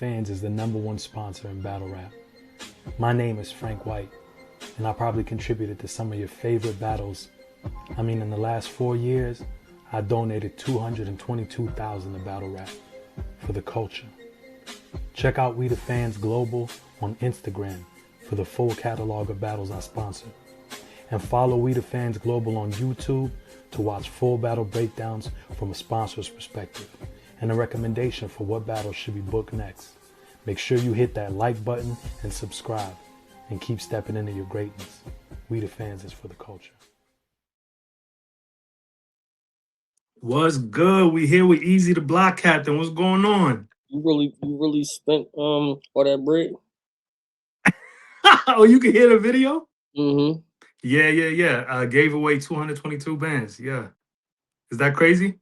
Fans is the #1 sponsor in battle rap. My name is Frank White, and I probably contributed to some of your favorite battles. I mean, in the last 4 years, I donated $222,000 to battle rap for the culture. Check out We the Fans Global on Instagram for the full catalog of battles I sponsor. And follow We the Fans Global on YouTube to watch full battle breakdowns from a sponsor's perspective and a recommendation for what battles should be booked next. Make sure you hit that like button and subscribe and keep stepping into your greatness. We the Fans is for the culture. What's good? We here with Eazy the Block Captain. What's going on? You really spent all that bread? Oh, you can hear the video? Mm-hmm. Yeah. I gave away 222 bands. Yeah. Is that crazy?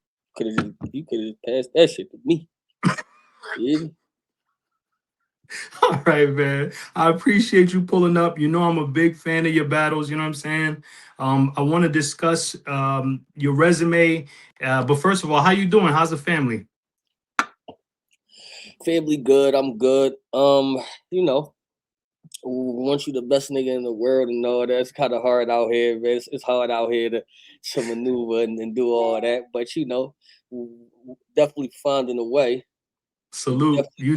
You could have passed that shit to me. Yeah. All right, man. I appreciate you pulling up. You know I'm a big fan of your battles, you know what I'm saying? I want to discuss your resume. But first of all, how you doing? How's the family? Family good. I'm good. You know, once you the best nigga in the world and all that, it's kind of hard out here, man. It's hard out here to maneuver and do all that. But you know, definitely finding a way. Salute. You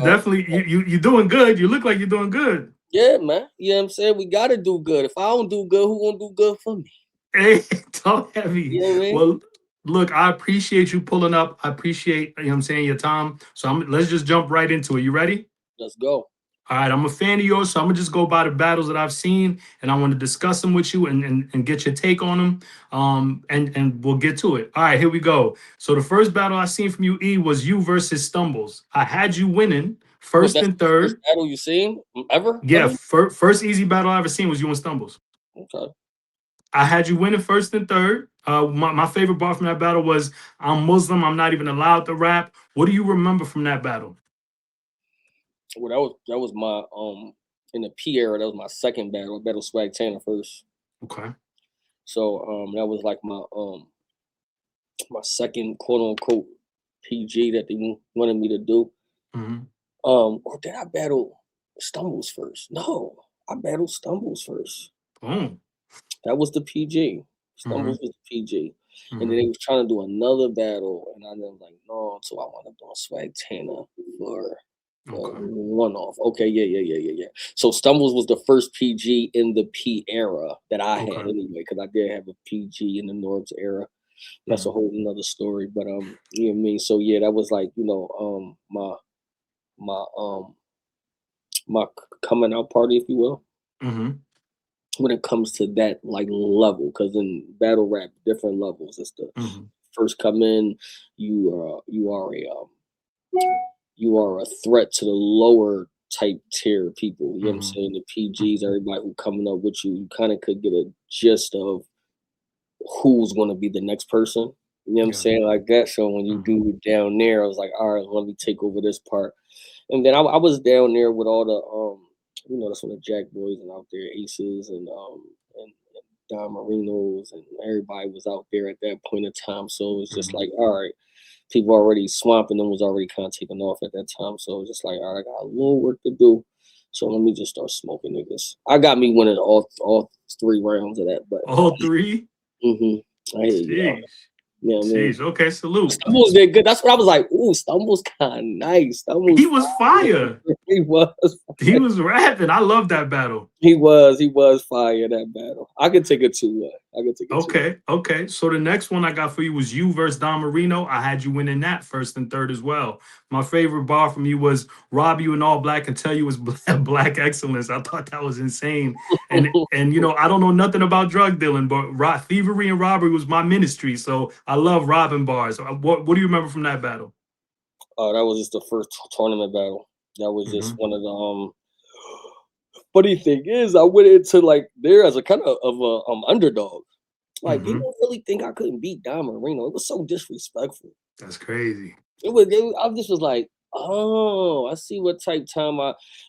doing good. You look like you're doing good. Yeah, man. You know what I'm saying? We gotta do good. If I don't do good, who gonna do good for me? Hey, talk heavy. You know what I mean? Well, look, I appreciate you pulling up. I appreciate, you know what I'm saying, your time. So let's just jump right into it. You ready? Let's go. All right, I'm a fan of yours, so I'm gonna just go by the battles that I've seen, and I want to discuss them with you and get your take on them. And we'll get to it. All right, here we go. So the first battle I seen from you, E, was you versus Stumbles. I had you winning first and third. First battle you seen ever? Yeah, first easy battle I ever seen was you and Stumbles. Okay. I had you winning first and third. My favorite bar from that battle was, "I'm Muslim, I'm not even allowed to rap." What do you remember from that battle? Well, that was my in the P era. That was my second battle. I battled Swag Tanner first. Okay. So that was like my second quote unquote PG that they wanted me to do. Mm-hmm. Or did I battle Stumbles first? No, I battled Stumbles first. Oh. That was the PG. Stumbles was the PG. And then they was trying to do another battle, and I was like, no. So I wound up doing Swag Tanner for one off. Okay, yeah. So Stumbles was the first PG in the P era that I had anyway, because I did have a PG in the Norbs era. That's a whole another story. But you know what I mean? So yeah, that was like, you know, my coming out party, if you will. Mm-hmm. When it comes to that like level, because in battle rap, different levels. It's the first come in, you are a threat to the lower type tier people. You know what I'm saying? The PGs, everybody who coming up with you kind of could get a gist of who's going to be the next person. You know what I'm saying? Like that. So when you do down there, I was like, all right, let me take over this part. And then I was down there with all the you know, that's when the Jack Boys and out there, Aces and Don Marinos, and everybody was out there at that point in time. So it was just like, all right, people already swamping them was already kind of taking off at that time. So it was just like, all right, I got a little work to do. So let me just start smoking niggas. I got me winning all 3 rounds of that. But all 3? Mm-hmm. I hear you. Yeah, jeez. Okay, salute. Stumbles did good. That's what I was like. Ooh, Stumbles kind of nice. Stumbles. He was fire. He was. He was rapping. I love that battle. He was fire that battle. I could take it 2-1. Okay. So the next one I got for you was you versus Don Marino. I had you winning that first and third as well. My favorite bar from you was "Rob you in all black and tell you was black excellence." I thought that was insane. And you know, I don't know nothing about drug dealing, but thievery and robbery was my ministry. So I love robbing bars. What do you remember from that battle? That was just the first tournament battle. That was just one of the funny thing is, I went into like there as a kind of a underdog. Like you don't really think I couldn't beat Don Marino. It was so disrespectful. That's crazy. It was. I just was like, oh, I see what type time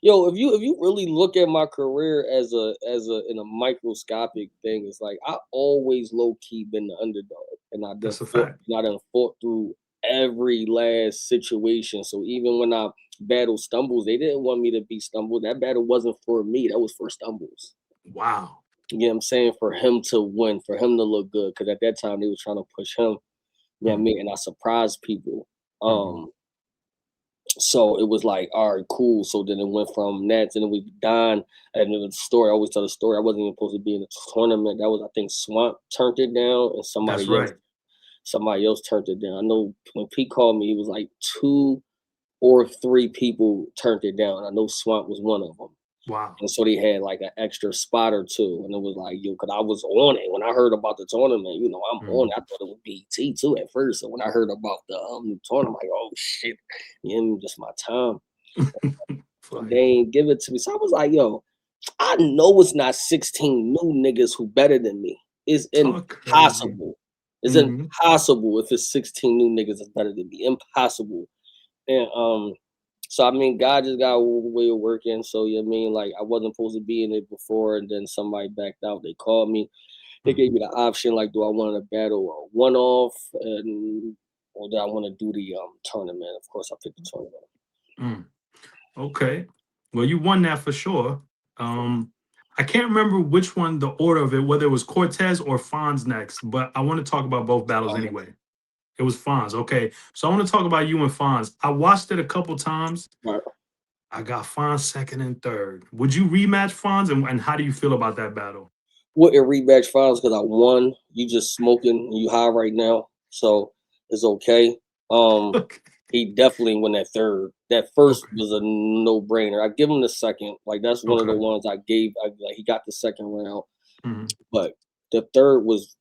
if you really look at my career as a in a microscopic thing, it's like I always low key been the underdog, and I done fought through every last situation. So even when I battle Stumbles. They didn't want me to be Stumbles. That battle wasn't for me. That was for Stumbles. Wow. You know what I'm saying? For him to win, for him to look good. Because at that time, they were trying to push him. You know what I mean? And I surprised people. So it was like, all right, cool. So then it went from that, and then we Don, and the story. I always tell the story. I wasn't even supposed to be in the tournament. That was, I think, Swamp turned it down, and somebody else turned it down. I know when Pete called me, it was like 2 or 3 people turned it down. I know Swamp was one of them. Wow. And so they had like an extra spot or 2, and it was like, yo, because I was on it when I heard about the tournament. You know, I'm on it. I thought it was BT too at first. So when I heard about the tournament, I'm like, oh shit, just my time. They ain't give it to me. So I was like, yo, I know it's not 16 new niggas who better than me. It's impossible. It's impossible if it's 16 new niggas that's better than me. Impossible. And so I mean, God just got a way of working. So you know what I mean, like I wasn't supposed to be in it before, and then somebody backed out. They called me. They gave me the option, like, do I want to battle a one-off, or do I want to do the tournament? Of course, I picked the tournament. Okay, well, you won that for sure. I can't remember which one, the order of it, whether it was Cortez or Fonz next, but I want to talk about both battles anyway. It was Fonz. Okay, so I want to talk about you and Fonz. I watched it a couple times. Right. I got Fonz second and third. Would you rematch Fonz, and how do you feel about that battle? Wouldn't rematch Fonz because I won. You just smoking. You high right now, so it's okay. He definitely won that third. That first was a no-brainer. I give him the second. Like that's one of the ones I gave. Like he got the second round, but the third was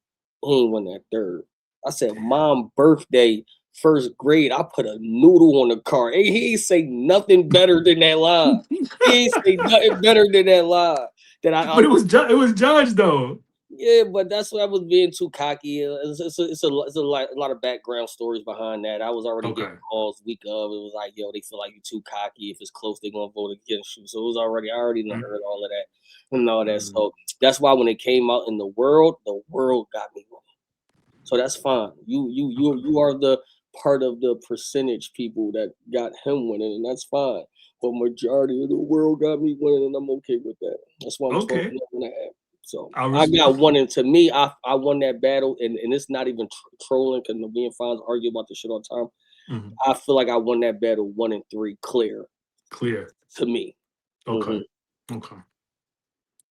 he ain't won that third. I said, Mom, birthday, first grade. I put a noodle on the card. He ain't say nothing better than that line. He ain't say nothing better than that line. But it was judged though. Yeah, but that's what I was being too cocky. It's a lot of background stories behind that. I was already getting calls week of. It was like, yo, they feel like you're too cocky. If it's close, they're gonna vote against you. So it was I already heard all of that and all that. So that's why when it came out in the world got me winning. So that's fine. You are the part of the percentage people that got him winning, and that's fine. But majority of the world got me winning, and I'm okay with that. That's why I'm talking about that. So I got one, and to me, I won that battle, and it's not even trolling because me and Fonz argue about this shit all the time. I feel like I won that battle 1 and 3 clear to me. Okay.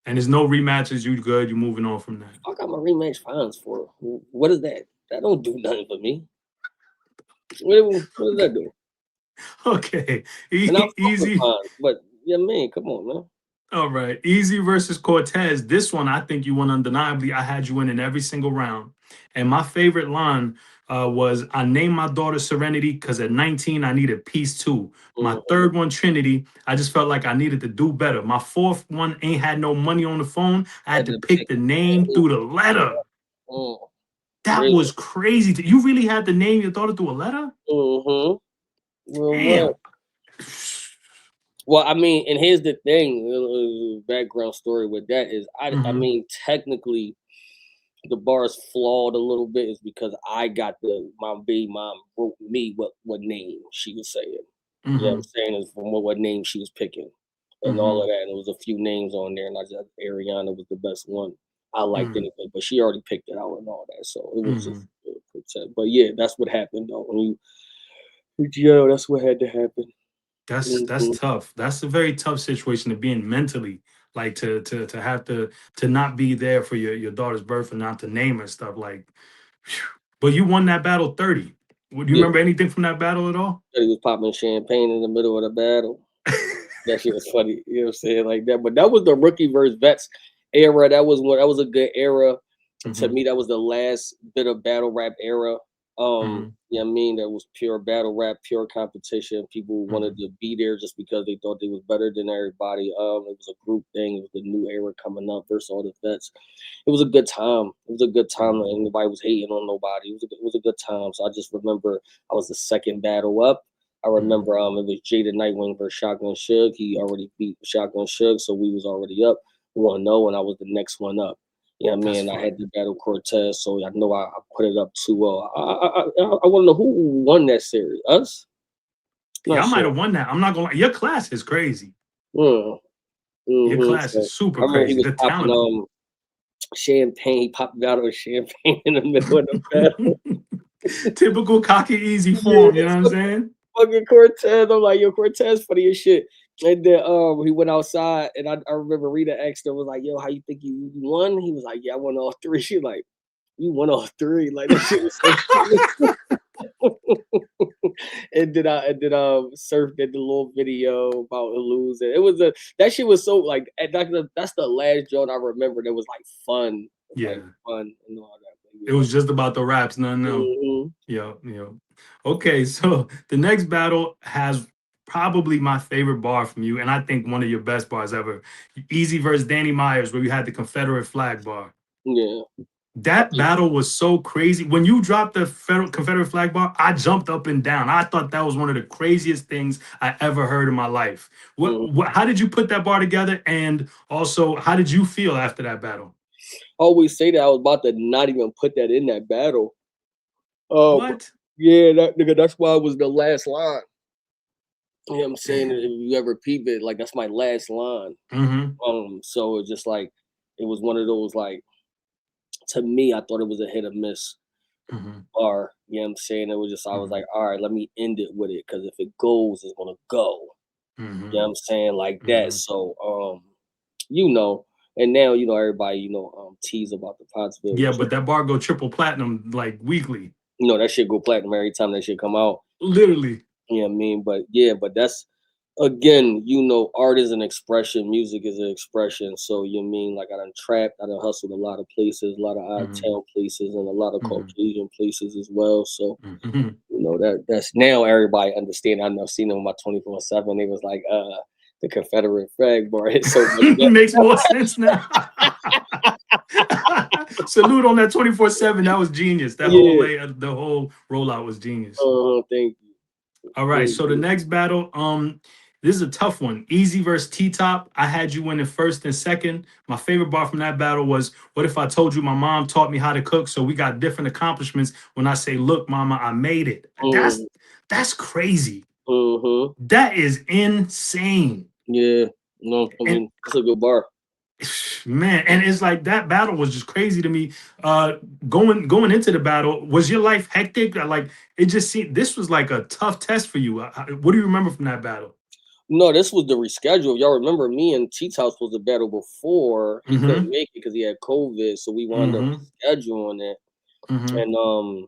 And there's no rematches. You good? You moving on from that? I got my rematch Fonz for. What is that? That don't do nothing for me. What does that do? Okay, Eazy. But yeah, man, come on, man. All right, Eazy versus Cortez. This one, I think you won undeniably. I had you in every single round. And my favorite line was, I named my daughter Serenity because at 19, I needed peace too. My third one, Trinity, I just felt like I needed to do better. My fourth one, ain't had no money on the phone. I had to pick the name through the letter. That was crazy. You really had to name your daughter through a letter? Damn. Well, I mean, and here's the thing, background story with that is, I mean, technically, the bar is flawed a little bit is because I got my baby mom wrote me what name she was saying. You know what I'm saying? Is from what name she was picking and all of that. And there was a few names on there, and I just Ariana was the best one. I liked anything, but she already picked it out and all that. So it was just but yeah, that's what happened though. When you that's what had to happen. That's tough. That's a very tough situation to be in mentally. Like to have to not be there for your daughter's birth and not to name her stuff. Like, whew. But you won that battle 30. Do you remember anything from that battle at all? He was popping champagne in the middle of the battle. That shit was funny. You know what I'm saying? Like that. But that was the rookie versus vets era. That was a good era. To me, that was the last bit of battle rap era. You know what I mean? That was pure battle rap, pure competition. People wanted to be there just because they thought they was better than everybody. It was a group thing. It was the new era coming up versus all the vets. It was a good time. It was a good time. And nobody was hating on nobody. It was a good time. So I just remember I was the second battle up. I remember it was Jada Nightwing versus Shotgun Suge. He already beat Shotgun Suge, so we was already up 1-0, and I was the next one up. You know what I mean? I had to battle Cortez, so I know I put it up 2-0. I want to know who won that series. Us? Yeah, I might have won that. I'm not gonna lie. Your class is crazy. Your class So is super I remember he crazy. was The popping talent. champagne. He popped out of champagne in the middle of the battle. Typical cocky easy Yeah, form, you know what I'm saying? fucking Cortez. I'm like, yo, Cortez funny as shit. And then he went outside, and I remember Rita asked him, was like, yo, how you think you won? He was like, yeah, I won all three. She like, you won all three. Like that shit was so stupid. and then surfed at the little video about losing. It was that shit was so like that's the last joint I remember that was like fun. Yeah. Like fun and all that. It was just about the raps, nothing else. Yeah. Okay, so the next battle has probably my favorite bar from you, and I think one of your best bars ever. Eazy versus Danny Myers, where you had the Confederate flag bar. Yeah. That battle was so crazy. When you dropped the Confederate flag bar, I jumped up and down. I thought that was one of the craziest things I ever heard in my life. How did you put that bar together? And also, how did you feel after that battle? I always say that I was about to not even put that in that battle. What? Yeah, that's why it was the last line. You know what I'm saying? If you ever peep it, like that's my last line. So it's just like it was one of those like, to me, I thought it was a hit or miss bar. You know what I'm saying? It was just I was like, all right, let me end it with it, because if it goes, it's gonna go. You know what I'm saying? Like that. So and now everybody tease about the possibility. Yeah, but that bar go triple platinum like weekly. That shit go platinum every time that shit come out. Literally. You know what I mean? But yeah, but that's again, art is an expression, music is an expression. So you mean like I done trapped, I done hustled a lot of places, a lot of out of town places, and a lot of Caucasian places as well. So that's now everybody understand. I know seen them on my 24/7. They was like, the Confederate flag bar hit so much. Makes more sense now. Salute on that 24/7. That was genius. That the whole rollout was genius. Thank you. All right, so the next battle, this is a tough one. Eazy versus T-Top. I had you winning first and second. My favorite bar from that battle was, what if I told you my mom taught me how to cook? So we got different accomplishments when I say, look, mama, I made it. That's crazy. That is insane. Yeah, it's a good bar. Man, and it's like that battle was just crazy to me. Going into the battle, was your life hectic? Like it just seemed this was like a tough test for you. What do you remember from that battle? No, this was the reschedule. Y'all remember me and T-Top was a battle before. He couldn't make it because he had COVID, so we wound up scheduling it. And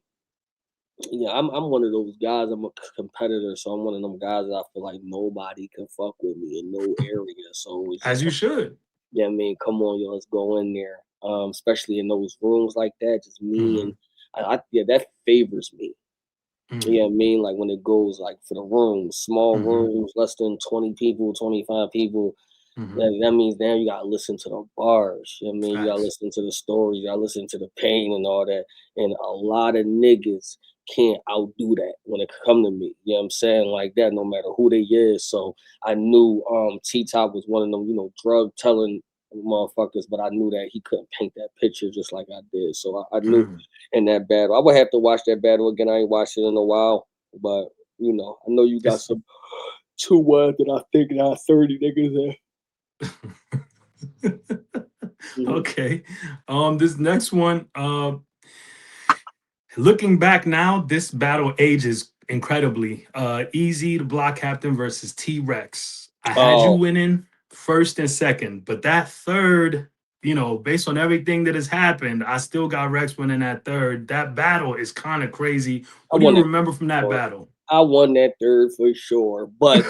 yeah, I'm one of those guys. I'm a competitor, so I'm one of them guys that I feel like nobody can fuck with me in no area. So it's as you should. Yeah, I mean, come on, yo, let's go in there. Especially in those rooms like that, just me and that favors me. You know what I mean? Like when it goes like for the rooms, small rooms, less than 20 people, 25 people. That means now you gotta listen to the bars. You know what I mean? You gotta listen to the stories, you gotta listen to the pain and all that. And a lot of niggas can't outdo that when it come to me. You know what I'm saying? Like that, no matter who they is. So I knew T-Top was one of them, drug telling motherfuckers, but I knew that he couldn't paint that picture just like I did. So I knew in that battle. I would have to watch that battle again. I ain't watched it in a while, but I know you got some 2 words that I think that 30 niggas there. Okay. This next one, looking back now, this battle ages incredibly. Eazy, the block captain versus T-Rex. I had you winning first and second, but that third, based on everything that has happened, I still got Rex winning that third. That battle is kind of crazy. What do you remember from that battle? I won that third for sure, but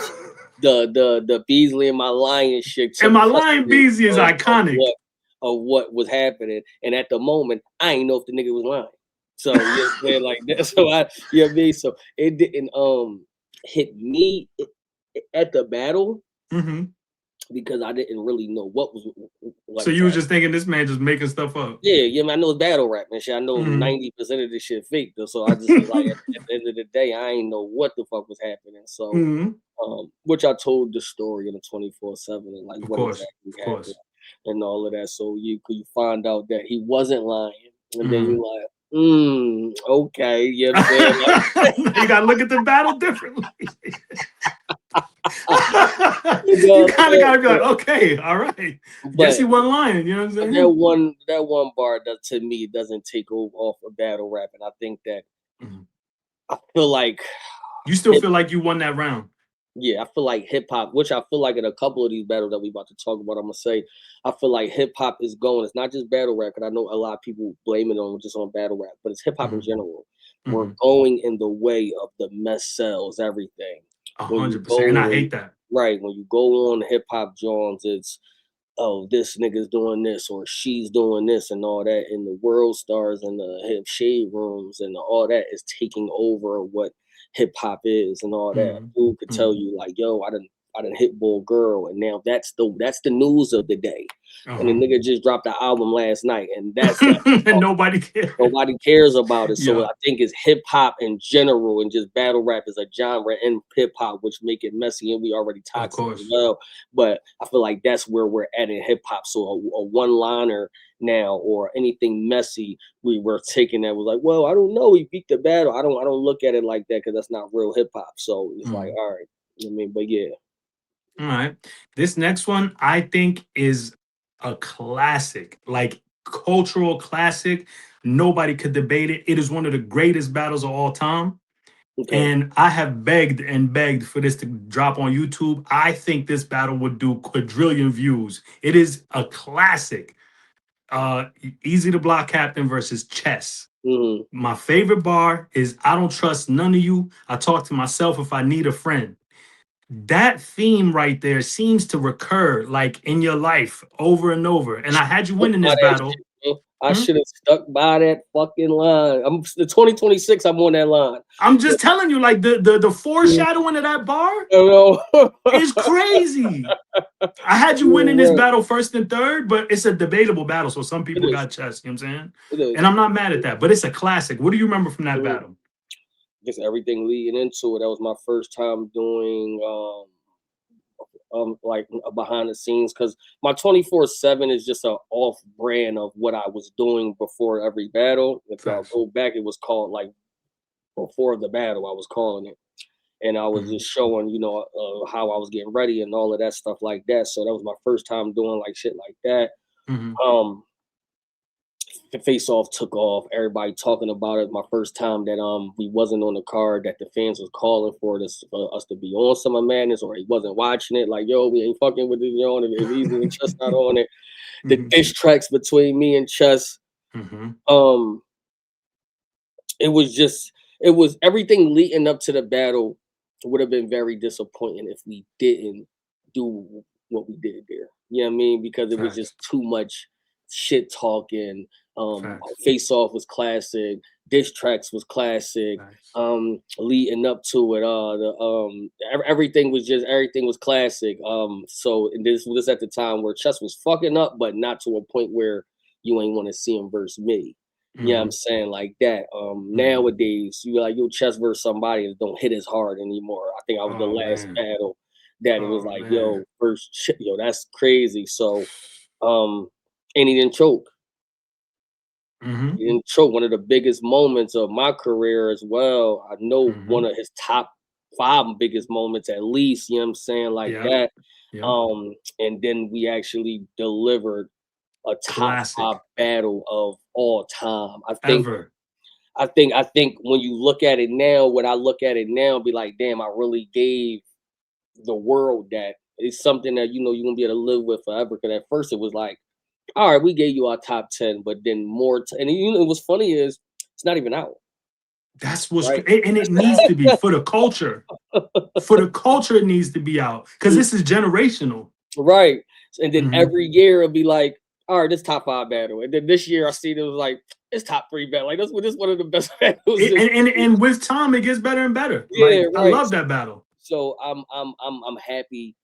the Beasley and my lion shit. And my lion Beasley is iconic. Of what was happening, and at the moment, I ain't know if the nigga was lying. So like that. So so it didn't hit me at the battle. Because I didn't really know what was. So you were just thinking this man just making stuff up? Yeah, I know it's battle rap and shit. I know 90% of this shit fake though. So I just was like, at the end of the day, I ain't know what the fuck was happening. So, which I told the story in the 24/7 and like what exactly happened and all of that. So you find out that he wasn't lying, and then you like, Okay, yeah, man. You gotta look at the battle differently. You You kind of gotta be like, okay, all right. Guess he wasn't lying. You know what I'm saying? That one bar that to me doesn't take off a battle rap, and I think that I feel like you still feel like you won that round. Yeah, I feel like hip hop, which I feel like in a couple of these battles that we about to talk about, I'm gonna say, I feel like hip hop is going. It's not just battle rap, and I know a lot of people blame it on just on battle rap, but it's hip hop in general. We're going in the way of the mess sells everything. 100%, and I hate that. Right, when you go on hip hop Jones, it's this nigga's doing this or she's doing this and all that, and the world stars and the hip shade rooms and all that is taking over what hip hop is and all that. Who could tell you like, yo, I done hit Bull Girl, and now that's the news of the day. And the nigga just dropped the album last night, and that's and nobody cares. Nobody cares about it. So I think it's hip hop in general, and just battle rap is a genre in hip hop, which make it messy, and we already toxic as well. But I feel like that's where we're at in hip hop. So a one liner now or anything messy, we were taking that was like, well, I don't know, he beat the battle. I don't look at it like that because that's not real hip hop. So it's like, all right, I mean, but yeah. All right, this next one I think is a classic, like cultural classic. Nobody could debate it. It is one of the greatest battles of all time. And I have begged and begged for this to drop on YouTube. I think this battle would do quadrillion views. It is a classic. Eazy the Block Captain versus Chess. My favorite bar is, I don't trust none of you. I talk to myself if I need a friend. That theme right there seems to recur like in your life over and over. And I had you winning this battle. I should have stuck by that fucking line. I'm the 2026. I'm on that line. I'm just telling you, like the foreshadowing of that bar is crazy. I had you winning this battle first and third, but it's a debatable battle. So some people got Chess. You know what I'm saying? And I'm not mad at that, but it's a classic. What do you remember from that battle? Just everything leading into it. That was my first time doing like behind the scenes, because my 24/7 is just an off brand of what I was doing before every battle. If I go back, it was called like before the battle, I was calling it, and I was just showing, you know, how I was getting ready and all of that stuff like that. So that was my first time doing like shit like that. The face off took off. Everybody talking about it. My first time that we wasn't on the card, that the fans was calling for us to be on Summer Madness, or he wasn't watching it. Like, yo, we ain't fucking with this, you know, if Eazy and Chess not on it. The diss tracks between me and Chess. It was everything leading up to the battle would have been very disappointing if we didn't do what we did there. You know what I mean? Because it was just too much shit talking. Face Off was classic. Diss tracks was classic. Leading up to it, everything was classic. So and this was at the time where Chess was fucking up, but not to a point where you ain't want to see him versus me. You know what I'm saying? Like that. Nowadays, you like your Chess versus somebody that don't hit as hard anymore. I think I was the last battle that it was like, yo, that's crazy. So and he didn't choke. He didn't choke. One of the biggest moments of my career as well. I know one of his top 5 biggest moments at least, you know what I'm saying? Like that. And then we actually delivered a top 5 battle of all time. I think when you look at it now, when I look at it now, be like, damn, I really gave the world that. It's something that, you know, you're gonna be able to live with forever. Because at first it was like, all right, we gave you our top 10, but then more. And you know, what's funny is it's not even out. That's what's and it needs to be for the culture. For the culture, it needs to be out because this is generational, right? And then every year it'll be like, all right, this top 5 battle, and then this year I see it was like it's top 3 battle. Like this one of the best battles. And with time, it gets better and better. Yeah, like, I love that battle. So I'm happy.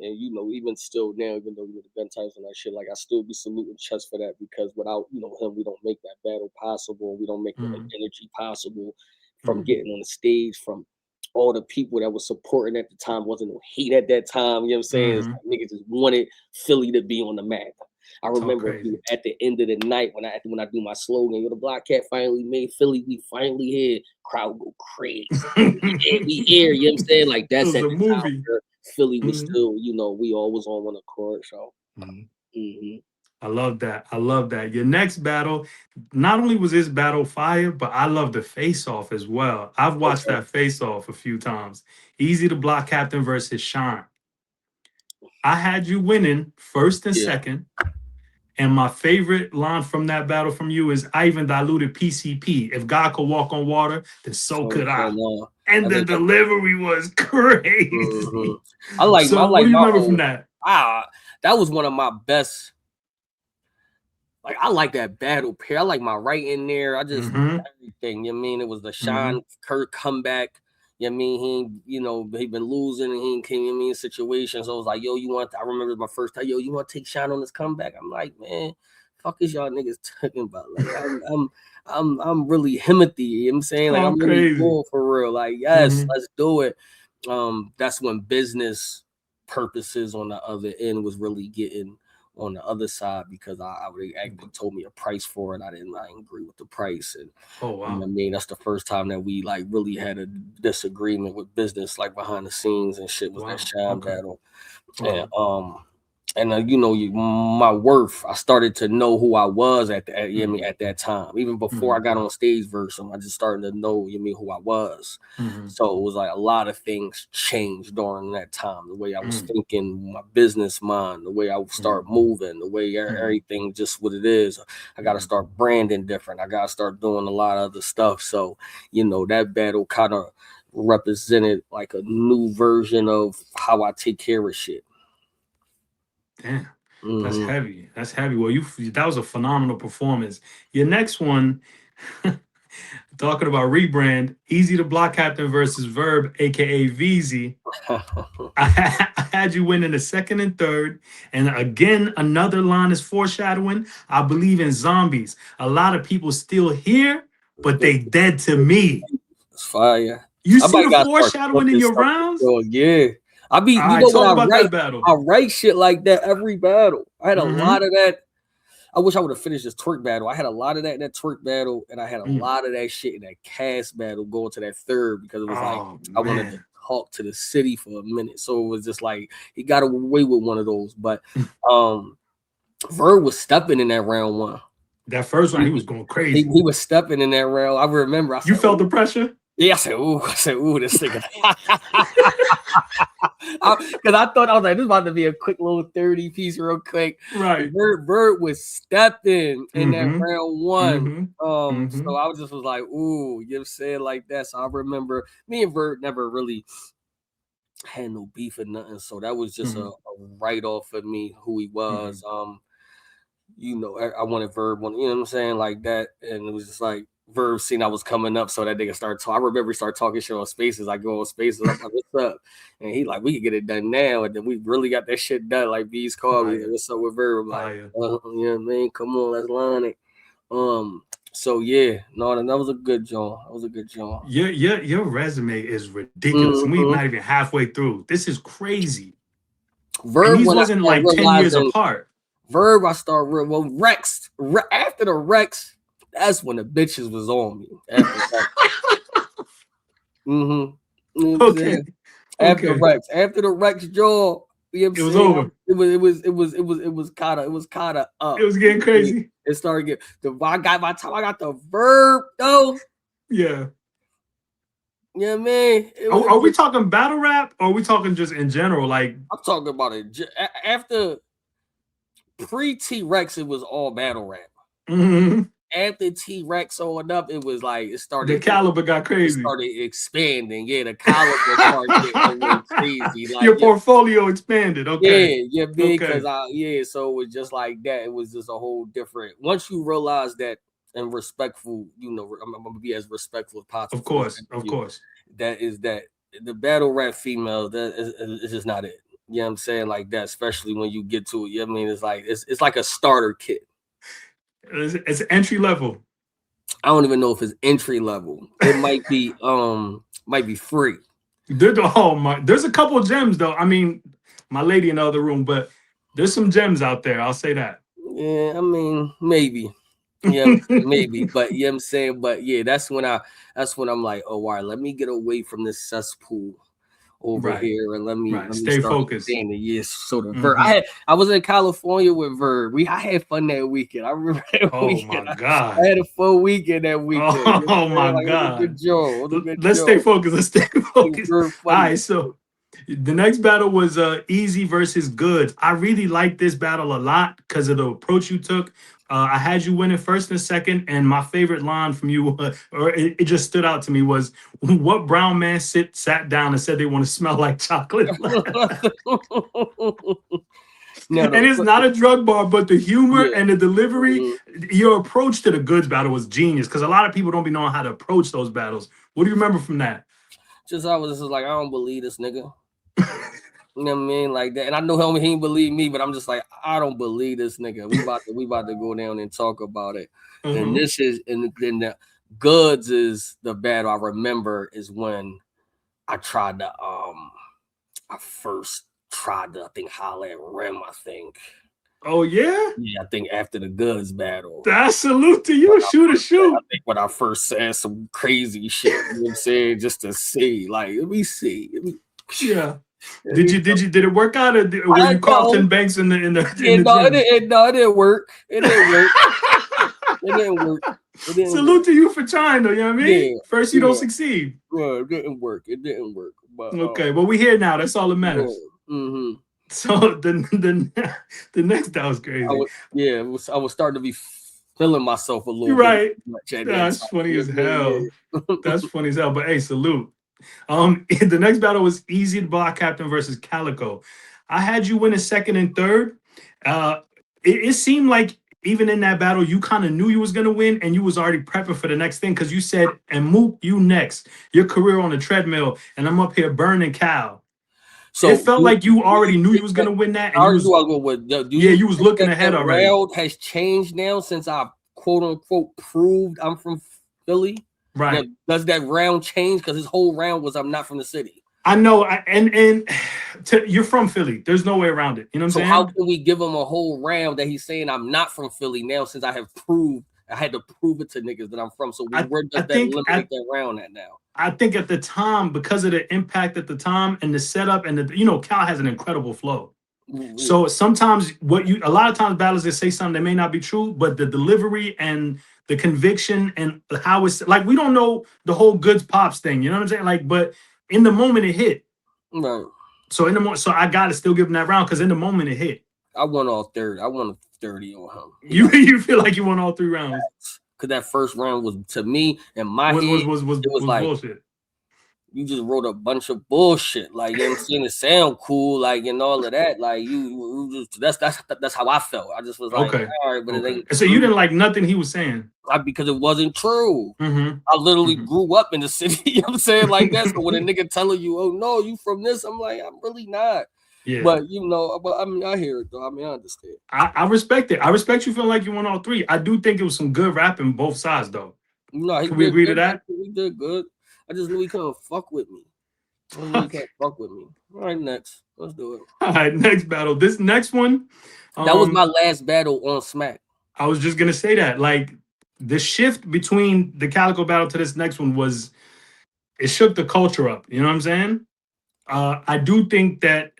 And you know, even still now, even though with the gun types and that shit, like I still be saluting Chess for that, because without, you know, him, we don't make that battle possible. We don't make the energy possible from getting on the stage, from all the people that was supporting at the time. Wasn't no hate at that time. You know what I'm saying? It's like, niggas just wanted Philly to be on the map. I remember at the end of the night when I do my slogan, the Block Cat finally made Philly, we finally here. Crowd go crazy. we here, you know what I'm saying? Like that's at the movie. Time where Philly was still, we always on one accord. So I love that. I love that. Your next battle, not only was this battle fire, but I love the face-off as well. I've watched that face-off a few times. Eazy the Block Captain versus Shine. I had you winning first and second. And my favorite line from that battle from you is, I even diluted PCP. If God could walk on water, then so could I. And the delivery was crazy. I like what do you remember from that? That was one of my best. Like, I like that battle pair. I like my right in there. I just everything. You know what I mean? It was the Shine Kurt comeback. You know what I mean? He been losing and he came in situations. So I was like, yo, I remember my first time, yo, you want to take Shine on this comeback? I'm like, man, fuck is y'all niggas talking about? Like, I'm really Himothy. You know what I'm saying? Like, I'm really cool for real. Like, yes, let's do it. That's when business purposes on the other end was really getting on the other side, because I would actually told me a price for it. I didn't agree with the price. And oh wow. You know what I mean? That's the first time that we like really had a disagreement with business, like behind the scenes and shit, was that Shine battle. And my worth, I started to know who I was at that time. Even before I got on stage versus him, I just started to know who I was. So it was like a lot of things changed during that time. The way I was thinking, my business mind, the way I would start moving, the way everything just what it is. I got to start branding different. I got to start doing a lot of other stuff. So, that battle kind of represented like a new version of how I take care of shit. Damn, that's heavy. That's heavy. Well, that was a phenomenal performance. Your next one, talking about rebrand, Eazy the Block Captain versus Verb, aka VZ. I had you winning the second and third. And again, another line is foreshadowing. I believe in zombies. A lot of people still here, but they dead to me. It's fire. You see the foreshadowing in your rounds? Oh, yeah. I write shit like that every battle. I had a lot of that. I wish I would have finished this Twork battle. I had a lot of that in that Twork battle, and I had a lot of that shit in that Cass battle going to that third, because it was I wanted to talk to the city for a minute. So it was just like he got away with one of those. But Verb was stepping in that round one. That first one, he was going crazy. He was stepping in that round. I remember. You felt the pressure? Yeah, I said, ooh, this nigga. Because I thought, I was like, this is about to be a quick little 30 piece real quick. Right. Verb was stepping in that round one. So I was like, ooh, you know what I'm saying, like that. So I remember me and Verb never really had no beef or nothing. So that was just a write-off for me, who he was. I wanted Verb on, you know what I'm saying, like that. And it was just like, Verb seen I was coming up, so that nigga started talking. I remember he started talking shit on Spaces. I go on Spaces, I'm like, what's up? And he like, we can get it done now. And then we really got that shit done. Like, B's called me, what's up with Verb? I'm like, you know what I mean? Come on, let's line it. So yeah, no, that was a good joint. That was a good joint. Your resume is ridiculous. And we're not even halfway through. This is crazy. Verb, these wasn't like 10 years apart. Verb, I started Rex. After the Rex, that's when the bitches was on me. After the Rex jaw, you know, it was over. It was kind of up. It was getting crazy. It started getting I got the Verb though. Yeah. You know what I mean? Are we talking battle rap, or are we talking just in general? Like, I'm talking about it after pre-T-Rex, it was all battle rap. After T-Rex on up, it was like it started. The caliber got crazy. It started expanding. Yeah, the caliber started getting crazy. Like, your portfolio expanded. Okay. Yeah, because so it was just like that. It was just a whole different. Once you realize that and respectful, I'm gonna be as respectful as possible. Of course. That is that the battle rap female, that is just not it. You know what I'm saying? Like that, especially when you get to it. You know what I mean? It's like it's like a starter kit. It's entry level. I don't even know if it's entry level. It might be free. There's a couple of gems though. I mean, my lady in the other room, but there's some gems out there. I'll say that. Yeah, I mean, maybe. Yeah, maybe. But you know what I'm saying? But yeah, that's when I'm like, oh, all right, let me get away from this cesspool over Right. here and let me Stay start focused. saying the yes. So the Verb. I was in California with Verb. I had fun that weekend. I remember that weekend. My God. I had a full weekend that weekend. Oh my like, God. It was a good joke. Let's stay focused. Let's stay focused. All right, so the next battle was Eazy versus Goodz. I really liked this battle a lot because of the approach you took. I had you winning first and second, and my favorite line from you, or it just stood out to me, was what brown man sat down and said they want to smell like chocolate. And it's not a drug bar, but the humor and the delivery, your approach to the Goodz battle was genius because a lot of people don't be knowing how to approach those battles. What do you remember from that? I was just like, I don't believe this nigga. You know what I mean? Like that. And I know he ain't believe me, but I'm just like, I don't believe this nigga. We about to go down and talk about it. And this is, and then the Goodz is the battle I remember is when I tried to, I first tried to, I think, holla at Rim, I think. Oh, yeah? Yeah, I think after the Goodz battle. That's salute to you, shoot. I think when I first said some crazy shit, you know what I'm saying? Just to see, like, let me see. Yeah. Did it work out, or were you Carlton Banks in the gym? It didn't work. It didn't work. It didn't work. Salute to you for trying, though. You know what I mean? First, you don't succeed. Yeah, it didn't work. But, okay, well, we here now. That's all that matters. So the next, that was crazy. I was starting to be feeling myself a little bit. Right. That's funny as hell. That's funny as hell. But hey, salute. The next battle was Eazy the Block Captain versus Calico. I had you win in second and third. It seemed like even in that battle, you kind of knew you was gonna win, and you was already prepping for the next thing because you said, "And Mook, you next. Your career on the treadmill, and I'm up here burning Cal." So it felt like you already knew you was gonna win that, and you was looking ahead already. Round has changed now since I quote unquote proved I'm from Philly. Right? Now, does that round change? Because his whole round was I'm not from the city. I know, you're from Philly. There's no way around it. You know what I'm saying? So how can we give him a whole round that he's saying I'm not from Philly now? Since I have proved, I had to prove it to niggas that I'm from. So where does that eliminate that round at now? I think at the time, because of the impact at the time and the setup and Cal has an incredible flow. So sometimes a lot of times battles they say something that may not be true, but the delivery and the conviction and how it's like, we don't know the whole Goodz Pops thing. You know what I'm saying? Like, but in the moment it hit. Right. So so I gotta still give him that round because in the moment it hit. I won all 30. I won 30 on him. You feel like you won all 3 rounds? Because that first round was, to me, in my head, it was like bullshit. You just wrote a bunch of bullshit. Like, you know what I'm saying? It sound cool, like, and all of that. Like, you just that's how I felt. I just was like, all right, but it ain't. So you didn't like nothing he was saying? Because it wasn't true. I literally grew up in the city. You know what I'm saying? Like that. So when a nigga telling you, oh no, you from this, I'm like, I'm really not. Yeah. But I mean, I hear it though. I mean, I understand. I respect it. I respect you feeling like you won all 3. I do think it was some good rapping both sides though. No, can we agree to that? He did good. I just knew he couldn't fuck with me. All right, next. Let's do it. All right, next battle. This next one. That was my last battle on Smack. I was just gonna say that. Like, the shift between the Calico battle to this next one it shook the culture up. You know what I'm saying? I do think that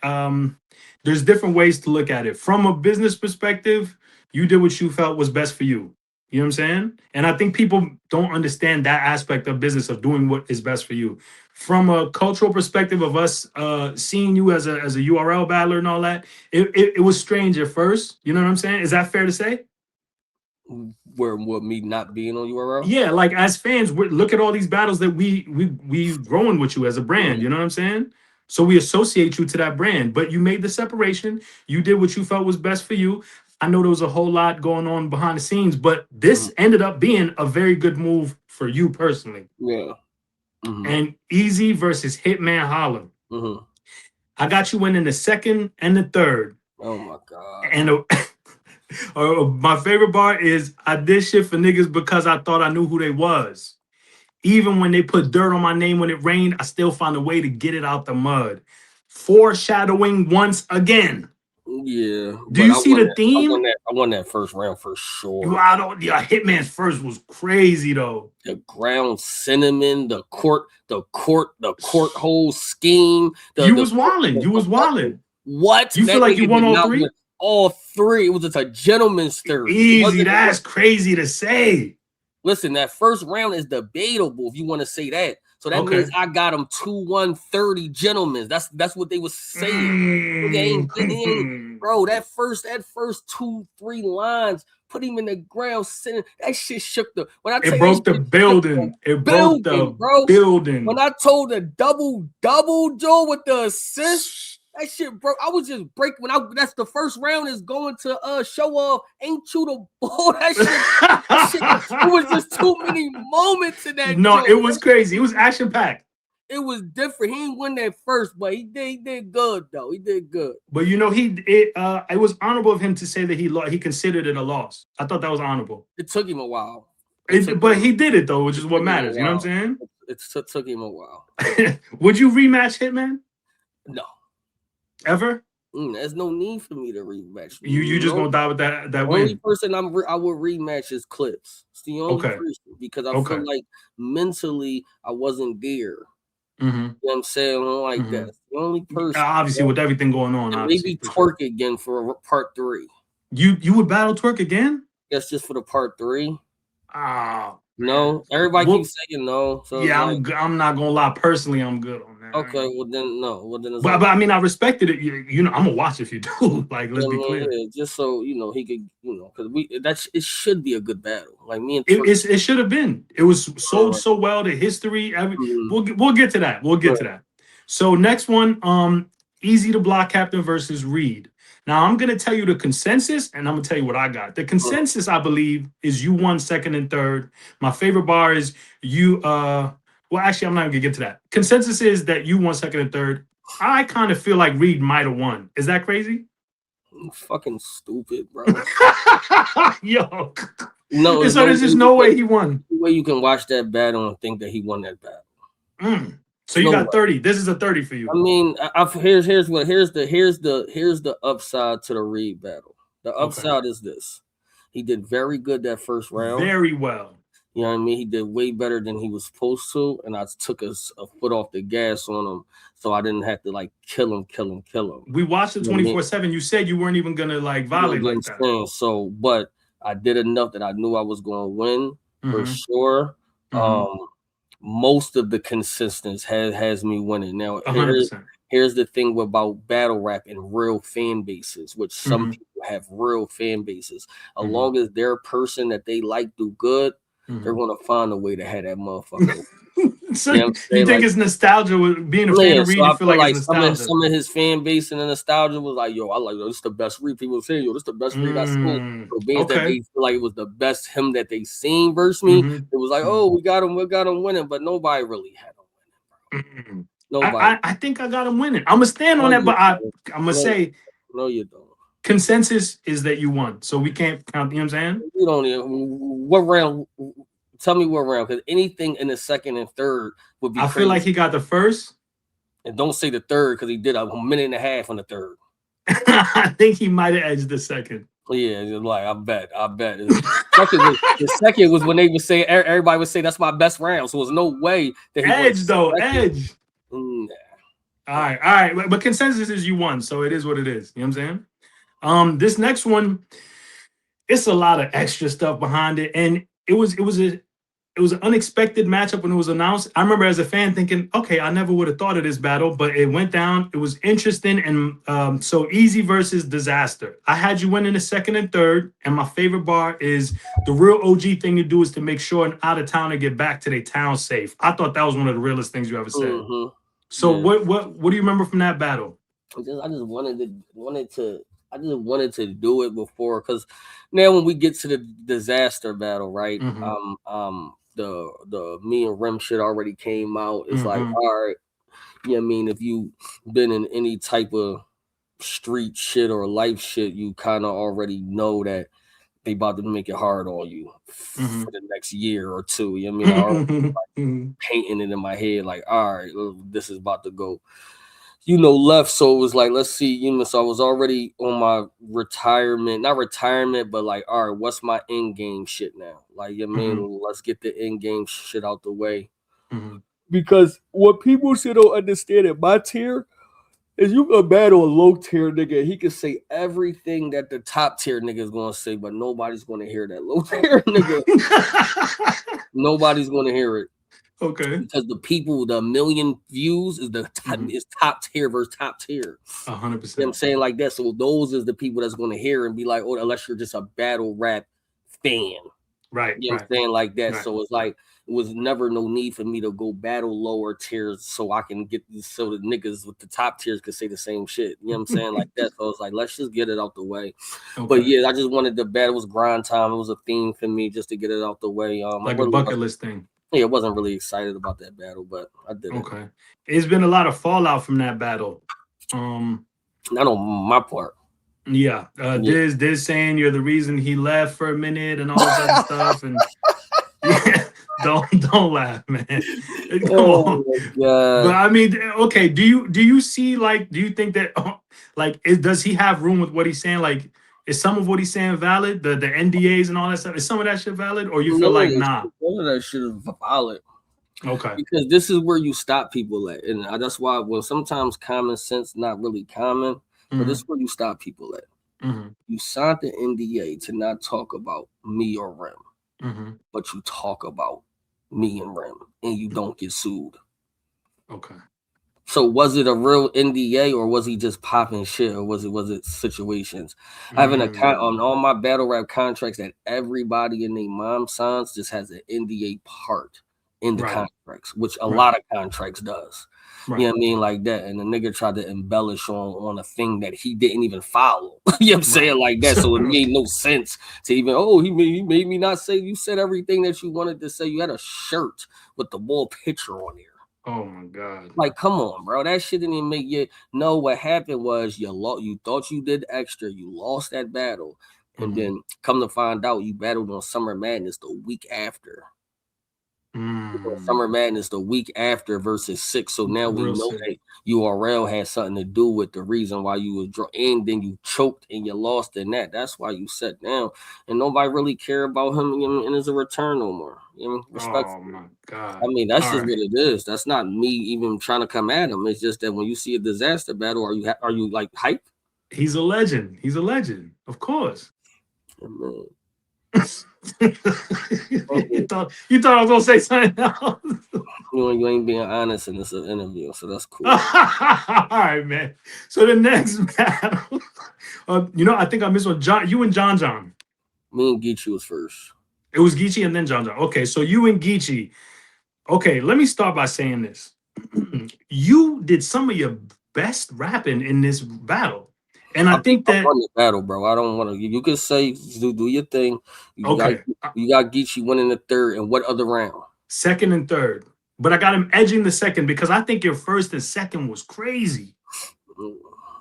there's different ways to look at it. From a business perspective, you did what you felt was best for you. You know what I'm saying? And I think people don't understand that aspect of business, of doing what is best for you. From a cultural perspective of us seeing you as a URL battler and all that, it was strange at first. You know what I'm saying? Is that fair to say? Where me not being on URL? Yeah, like as fans, look at all these battles that we growing with you as a brand. You know what I'm saying? So we associate you to that brand, but you made the separation. You did what you felt was best for you. I know there was a whole lot going on behind the scenes, but this ended up being a very good move for you personally. Yeah. And Eazy versus Hitman Holla. I got you winning the second and the third. Oh my God. And my favorite bar is, I did shit for niggas because I thought I knew who they was. Even when they put dirt on my name when it rained, I still found a way to get it out the mud. Foreshadowing once again. Yeah. Do you see the theme? I won that first round for sure. Yeah, Hitman's first was crazy though. The ground cinnamon, the court whole scheme. You was wilding. What? You feel like you won all three? All three. It was just a gentleman's third. Easy. That's crazy to say. Listen, that first round is debatable if you want to say that. So that means I got him 2-1-30 gentlemen. That's what they was saying. Bro, that first 2-3 lines put him in the ground sitting. That shit shook the. When I it broke the building. It broke the building. When I told the double Joe with the assist. That shit, bro. I was just breaking that's the first round is going to show off. Ain't you the ball? That shit, it was just too many moments in that. No, it was crazy. It was action packed. It was different. He didn't win that first, but he did good though. He did good. But you know, it was honorable of him to say that he considered it a loss. I thought that was honorable. It took him a while. But he did it though, which is what matters. You know what I'm saying? It took him a while. Would you rematch Hitman? No. Ever? There's no need for me to rematch. You just gonna die with that win. Only person I would rematch is Clips. It's the only person because I feel like mentally I wasn't there. You know what I'm saying? Like that. The only person. Obviously, with everything going on, maybe Twork again for part 3. You would battle Twork again? Yes, just for the part 3. Ah. No, everybody keeps saying no. So yeah, I'm not gonna lie. Personally, I'm good on that. Okay, well then no. Well then, but I mean, I respected it. You know, I'm gonna watch if you do. Like, let's be clear. Yeah, just so you know, he could, because it should be a good battle. Like me and it should have been. It was sold so well. The history. We'll get to that. We'll get to that. So next one, Eazy the Block Captain versus Reed. Now, I'm going to tell you the consensus, and I'm going to tell you what I got. The consensus, I believe, is you won second and third. My favorite bar is you, well, actually, I'm not going to get to that. Consensus is that you won second and third. I kind of feel like Reed might have won. Is that crazy? I'm fucking stupid, bro. Yo. No, so there's just no way he won. No way you can watch that battle and think that he won that battle. So you got 30. This is a 30 for you. I mean, here's the upside to the Reed battle. The upside is this: he did very good that first round. Very well. You know what I mean? He did way better than he was supposed to, and I took a foot off the gas on him, so I didn't have to like kill him. We watched it 24/7. You said you weren't even gonna like violate like that. So, but I did enough that I knew I was going to win for sure. Most of the consistency has me winning. Now, here's the thing about battle rap and real fan bases, which some people have real fan bases. As long as their person that they like do good, they're gonna find a way to have that motherfucker. So you think it's nostalgia with being a fan of Reed? You feel like it's nostalgia. Some of his fan base and the nostalgia was like, yo, this is the best Reed. People were saying, yo, this is the best Reed I seen. So being that they feel like it was the best him that they seen versus me, it was like, oh, we got him winning, but nobody really had him winning, bro. Nobody. I think I got him winning. I'm gonna stand on that, but I'm gonna say no, you don't. Consensus is that you won, so we can't count. You know what I'm saying? You don't even. What round? Tell me what round, because anything in the second and third would be. I feel like he got the first. And don't say the third, because he did a minute and a half on the third. I think he might have edged the second. Yeah, like I bet. The second was when they would say everybody would say that's my best round. So there's no way that he edge though. Edge. Nah. All right. But consensus is you won, so it is what it is. You know what I'm saying? This next one, it's a lot of extra stuff behind it, and it was an unexpected matchup when it was announced. I remember as a fan thinking, okay, I never would have thought of this battle, but it went down. It was interesting. And so Eazy versus Disaster. I had you winning the second and third. And my favorite bar is the real OG thing to do is to make sure an out-of-towner get back to their town safe. I thought that was one of the realest things you ever said. So what do you remember from that battle? I just wanted to do it before, because now when we get to the Disaster battle, right? The me and Rem shit already came out. It's like, all right, you know what I mean? If you been in any type of street shit or life shit, you kind of already know that they about to make it hard on you for the next year or two. You know what I mean? I already painting it in my head, like, all right, this is about to go. left. So it was like, let's see, so I was already on my not retirement, but like, all right, what's my end game shit now? Like, let's get the end game shit out the way. Because what people still don't understand at my tier is you can battle a low tier nigga. He can say everything that the top tier nigga is going to say, but nobody's going to hear that low tier nigga. Nobody's going to hear it. Okay. Because the million views is is top tier versus top tier. 100%. I'm saying like that. So those is the people that's going to hear and be like, oh, unless you're just a battle rap fan. Right. I'm saying like that. Right. So it's like, it was never no need for me to go battle lower tiers so I can so the niggas with the top tiers could say the same shit. You know what I'm saying? Like that. So it's like, let's just get it out the way. Okay. But yeah, I just wanted the battle. It was grind time. It was a theme for me just to get it out the way. Like a bucket list thing. Yeah, I wasn't really excited about that battle, but I did. Okay. It's been a lot of fallout from that battle. Not on my part. Yeah. Diz saying you're the reason he left for a minute and all that stuff. And yeah, don't laugh, man. Come on. But I mean, okay, do you see, like, do you think that does he have room with what he's saying? Like, is some of what he's saying valid? The NDAs and all that stuff, is some of that shit valid, or you feel like nah? All of that shit is valid. Okay. Because this is where you stop people at, and that's why when sometimes common sense not really common, but this is where you stop people at. You signed the NDA to not talk about me or Rem, but you talk about me and Rem, and you don't get sued. Okay. So was it a real NDA, or was he just popping shit, or was it situations? I have an account on all my battle rap contracts that everybody and their mom signs just has an NDA part in the contracts, which a lot of contracts does. You know what I mean? Like that. And the nigga tried to embellish on a thing that he didn't even follow. You know what I'm saying? Like that. So it made no sense to even, he made me not say, you said everything that you wanted to say. You had a shirt with the ball picture on there. Oh my God. Like, come on, bro. That shit didn't even make you know. What happened was you thought you did extra. You lost that battle. And then come to find out you battled on Summer Madness the week after. Summer Madness the week after versus 6. So now we know that URL had something to do with the reason why you was and then you choked and you lost in that. That's why you sat down, and nobody really care about him and as a return no more. You know, respectfully. Oh my God. I mean, that's just what it is. That's not me even trying to come at him. It's just that when you see a disaster battle, are you like hype? He's a legend. He's a legend, of course. You thought I was gonna say something else. You ain't being honest in this interview, so that's cool. All right, man. So the next battle, I think I missed one. John, you and John. Me and Geechi was first. It was Geechi and then John. Okay, so you and Geechi. Okay, let me start by saying this. You did some of your best rapping in this battle. And I think that won the battle, bro. I don't want to. You could say do your thing. You got Geechi winning the third, and what other round? Second and third, but I got him edging the second because I think your first and second was crazy.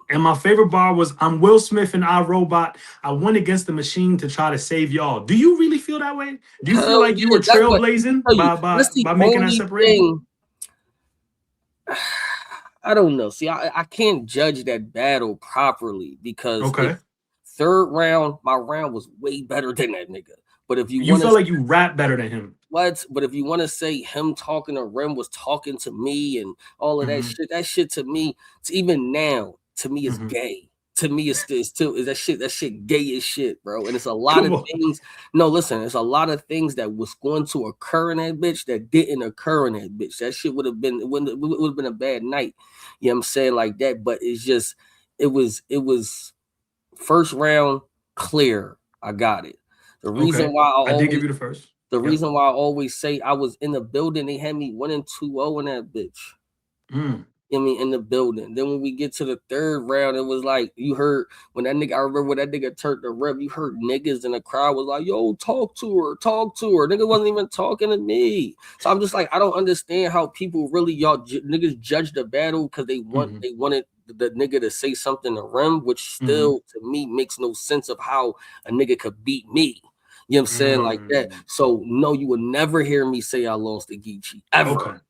And my favorite bar was, "I'm Will Smith and I Robot. I went against the machine to try to save y'all." Do you really feel that way? Do you feel like you were trailblazing by making that separation? I don't know. See, I can't judge that battle properly because third round, my round was way better than that nigga. But if you felt like you rap better than him. What? But if you want to say him talking to Rem was talking to me and all of that shit to me, even now, to me is gay. To me, it's that shit gay as shit, bro. And it's a lot of things. No, listen, it's a lot of things that was going to occur in that bitch that didn't occur in that bitch. That shit would have been a bad night. You know what I'm saying? Like that, but it's just it was first round clear. I got it. The reason why I did give you the first. The reason why I always say I was in the building, they had me winning 2-0 in that bitch. I mean, in the building. Then when we get to the third round, it was like you heard when that nigga. I remember when that nigga turned the rep. You heard niggas in the crowd was like, "Yo, talk to her." Nigga wasn't even talking to me. So I'm just like, I don't understand how people really niggas judge the battle because they wanted the nigga to say something to Rem, which still to me makes no sense of how a nigga could beat me. You know what I'm saying? Like that. So no, you would never hear me say I lost to Geechi ever.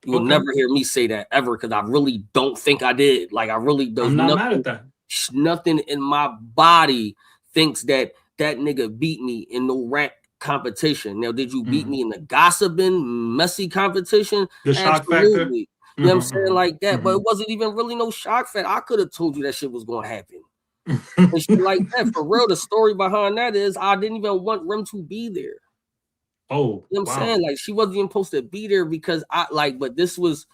You'll never hear me say that ever because I really don't think I did. Like I really do. I'm not mad at that. Nothing in my body thinks that nigga beat me in no rap competition. Now, did you beat me in the gossiping, messy competition? The shock factor. You know what I'm saying? Like that. But it wasn't even really no shock factor. I could have told you that shit was gonna happen. And shit like that. For real, the story behind that is I didn't even want Rim to be there. Oh, you know what I'm saying? Like she wasn't even supposed to be there because but this was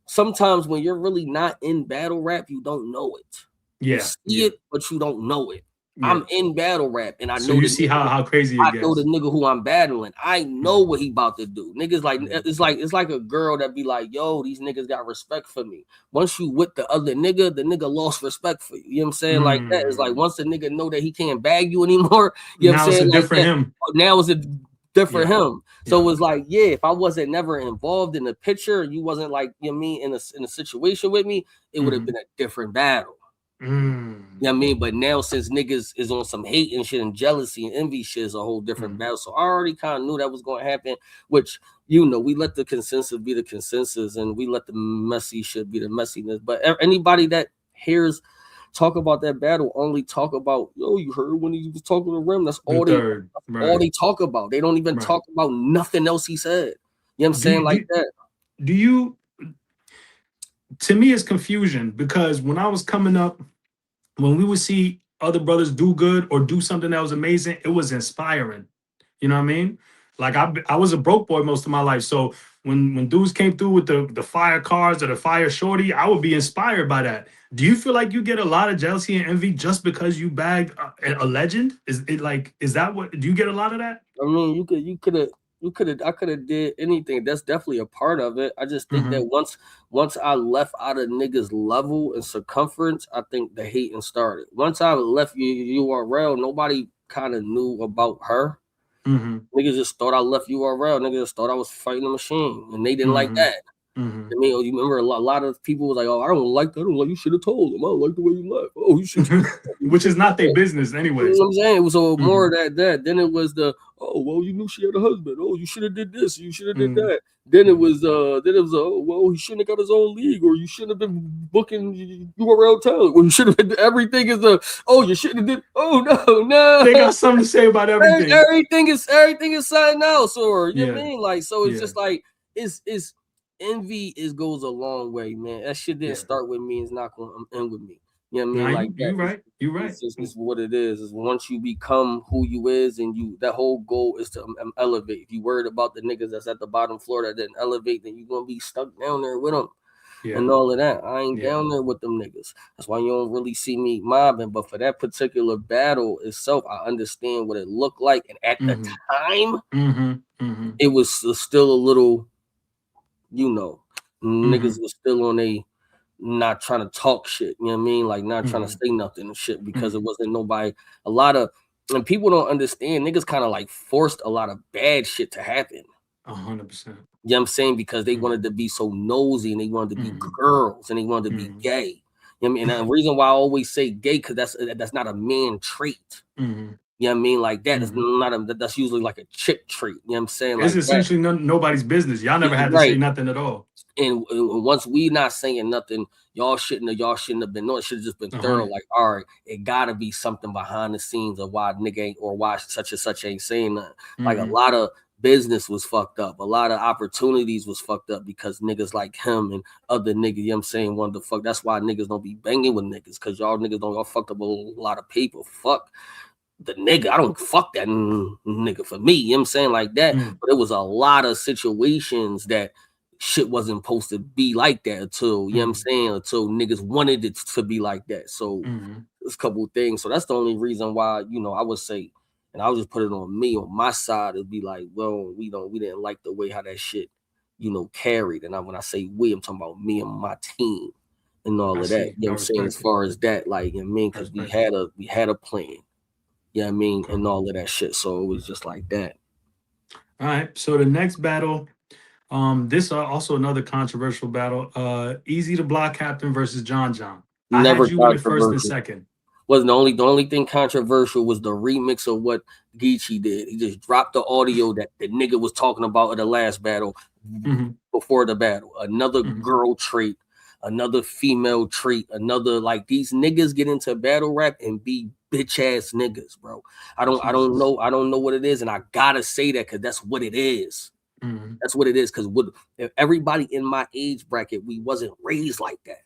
sometimes when you're really not in battle rap, you don't know it. Yeah. You see it, but you don't know it. Yeah. I'm in battle rap and I so know you see how crazy it gets. I know the nigga who I'm battling. I know what he about to do. Niggas like it's like a girl that be like, yo, these niggas got respect for me. Once you with the other nigga, the nigga lost respect for you. You know what I'm saying? Like that. It's like once the nigga know that he can't bag you anymore, you know what I'm saying? Now it's a different him. Now it's a different him. So it was like, if I wasn't never involved in the picture, you wasn't like, you know what I mean, in a situation with me, it would have been a different battle. You know what I mean? But now since niggas is on some hate and shit and jealousy and envy shit is a whole different battle. So I already kind of knew that was going to happen, which, we let the consensus be the consensus and we let the messy shit be the messiness. But anybody that hears talk about that battle only talk about, you heard when he was talking to Rim. That's all all they talk about. They don't even talk about nothing else he said. You know what I'm saying? Like that. To me, it's confusion because when I was coming up, when we would see other brothers do good or do something that was amazing, it was inspiring. You know what I mean? Like I was a broke boy most of my life. So when dudes came through with the fire cars or the fire shorty, I would be inspired by that. Do you feel like you get a lot of jealousy and envy just because you bagged a legend? Is that what, do you get a lot of that? I mean, I could have did anything. That's definitely a part of it. I just think that once I left out of niggas level and circumference, I think the hating started. Once I left URL, nobody kind of knew about her. Niggas just thought I left URL. Niggas just thought I was fighting a machine, and they didn't like that. I mean, you remember a lot of people was like, "Oh, I don't like that. You should have told them. I don't like the way you left. Oh, you should." Which is not their business, anyway. You know what I'm saying? It was more of that. Then it was you knew she had a husband. Oh, you should have did this. You should have did that. Then it was he shouldn't have got his own league, or you shouldn't have been booking URL talent. Or you should have been everything is you shouldn't have did. Oh no. They got something to say about everything. Everything is something else, or you know what I mean? Like, so it's just like it's envy goes a long way, man. That shit didn't start with me. It's not going to end with me. You know what I mean? Like You're right. It's what it is. Is once you become who you is, and that whole goal is to elevate. If you worried about the niggas that's at the bottom floor that didn't elevate, then you're gonna be stuck down there with them and all of that. I ain't down there with them niggas. That's why you don't really see me mobbing. But for that particular battle itself, I understand what it looked like, and at the time, it was still a little, niggas was still on not trying to talk shit, you know what I mean? Like not trying to say nothing and shit because it wasn't nobody. And people don't understand. Niggas kind of like forced a lot of bad shit to happen. 100%. You know what I'm saying? Because they wanted to be so nosy and they wanted to be girls and they wanted to be gay. You know what I mean? And the reason why I always say gay because that's not a man trait. You know what I mean? Like that is not that's usually like a chick trait. You know what I'm saying? Like it's essentially nobody's business. Y'all never had to say nothing at all. And once we not saying nothing, y'all shouldn't have been. No, it should have just been thorough. Like, all right, it gotta be something behind the scenes of why nigga ain't or why such and such ain't saying nothing. Like a lot of business was fucked up. A lot of opportunities was fucked up because niggas like him and other niggas, you know what I'm saying, wanted to fuck. That's why niggas don't be banging with niggas because y'all fucked up a lot of people. Fuck the nigga. I don't fuck that nigga for me. You know what I'm saying? Like that. But it was a lot of situations that shit wasn't supposed to be like that until, you know what I'm saying, until niggas wanted it to be like that. So there's a couple of things. So that's the only reason why, I would say, and I'll just put it on me, on my side, it'd be like, well, we didn't like the way how that shit, carried. And when I say we, I'm talking about me and my team and all of that. You know what I'm saying? As far as that, like, you know what I mean? Because we had a plan. You know what I mean? And all of that shit. So it was just like that. All right. So the next battle, this also another controversial battle. Eazy the Block Captain versus John. I had you in the first and second. Wasn't the only thing controversial was the remix of what Geechi did. He just dropped the audio that the nigga was talking about in the last battle before the battle. Another girl trait, another female trait, another like these niggas get into battle rap and be bitch ass niggas, bro. I don't know what it is, and I gotta say that because that's what it is. That's what it is. Because if everybody in my age bracket, we wasn't raised like that.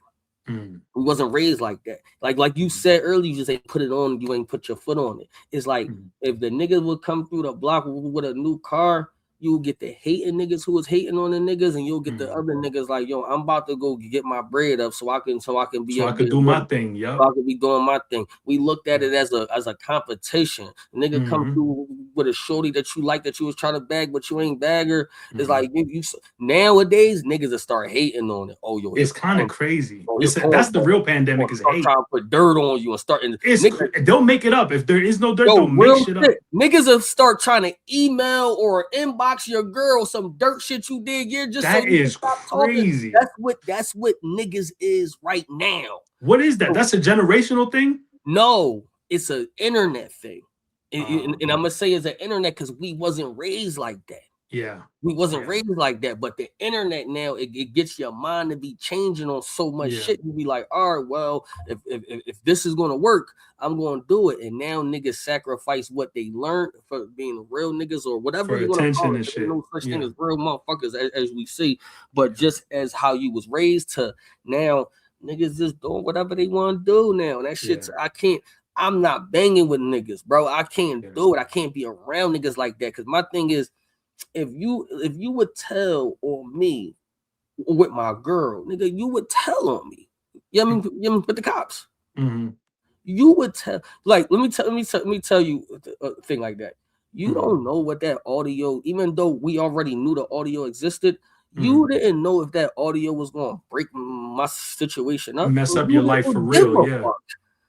We wasn't raised like that. Like you said earlier, you just ain't put it on, you ain't put your foot on it. It's like if the niggas would come through the block with a new car, you'll get the hating niggas who was hating on the niggas, and you'll get the other niggas like, yo, I'm about to go get my bread up so I can be so I can do my thing. Yeah, so I could be doing my thing. We looked at it as a competition. Nigga come through with a shorty that you like that you was trying to bag, but you ain't bag her. It's like you nowadays niggas will start hating on it. Oh, yo, it's kind of crazy. That's the real pandemic is hate. Trying to put dirt on you and starting. They'll make it up if there is no dirt. They'll make shit up. Niggas will start trying to email or inbox your girl some dirt shit you did. You're just that is crazy. That's what niggas is right now. What is that? That's a generational thing? No, it's an internet thing. And I'm gonna say it's an internet because we wasn't raised like that. Yeah, we wasn't raised like that. But the internet now it gets your mind to be changing on so much shit. You be like, all right, well, if this is gonna work, I'm gonna do it. And now niggas sacrifice what they learned for being real niggas or whatever for you attention call it. And shit. There's no such thing as real motherfuckers as we see, but just as how you was raised to now. Niggas just doing whatever they want to do now. That shit's I'm not banging with niggas, bro. I can't do it. I can't be around niggas like that. Cause my thing is, if you would tell on me with my girl, nigga, you would tell on me. You know what I mean? With the cops. You would tell, like, let me tell you a thing like that. You don't know what that audio, even though we already knew the audio existed. You didn't know if that audio was going to break my situation up. Mess up your life for real,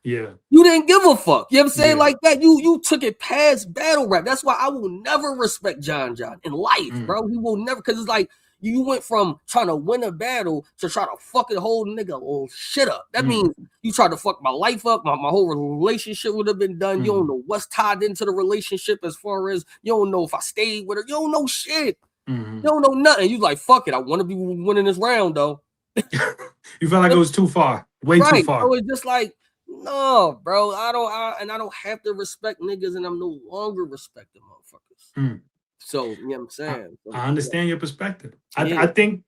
yeah. You didn't give a fuck. You know what I'm saying? Like that, you took it past battle rap. That's why I will never respect John in life, bro. He will never, because it's like you went from trying to win a battle to try to fucking hold nigga or shit up. That means you tried to fuck my life up. My whole relationship would have been done. You don't know what's tied into the relationship as far as you don't know if I stayed with her. You don't know shit. You don't know nothing. You like, fuck it. I want to be winning this round, though. You felt like it was too far. Way too far. So it's just like, no, bro. I don't have to respect niggas, and I'm no longer respecting motherfuckers. So, you know what I'm saying? I understand your perspective. I think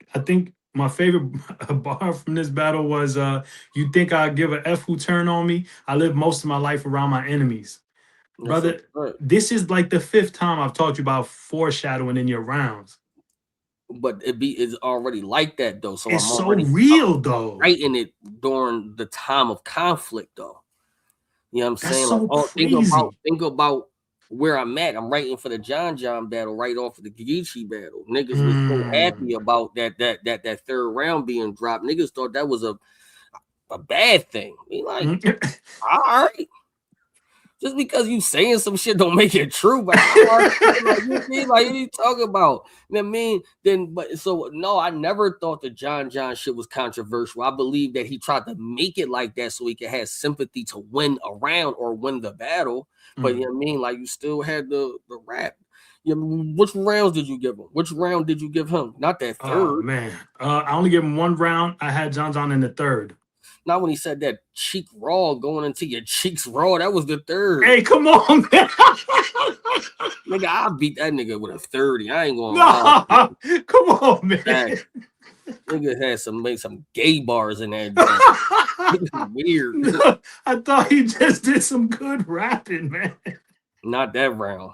my favorite bar from this battle was you think I give a F who turn on me? I live most of my life around my enemies. Brother, this is like the 5th time I've talked to you about foreshadowing in your rounds. But it's already like that though. So it's so real though. Writing it during the time of conflict though. You know what I'm saying? So like, think about where I'm at. I'm writing for the John battle right off of the Geechi battle. Niggas was so happy about that third round being dropped. Niggas thought that was a bad thing. Be like, all right. Just because you saying some shit don't make it true, but like you talk about. You know what I mean? No, I never thought the John shit was controversial. I believe that he tried to make it like that so he could have sympathy to win a round or win the battle. But you know what I mean? Like you still had the rap. You know, which rounds did you give him? Which round did you give him? Not that third. Oh man, I only gave him 1 round. I had John in the 3rd. Not when he said that cheek raw going into your cheeks raw. That was the 3rd. Hey, come on, man. Nigga, I beat that nigga with a 30. I ain't going to come on, man. That nigga had made some gay bars in that. Weird. No, I thought he just did some good rapping, man. Not that round.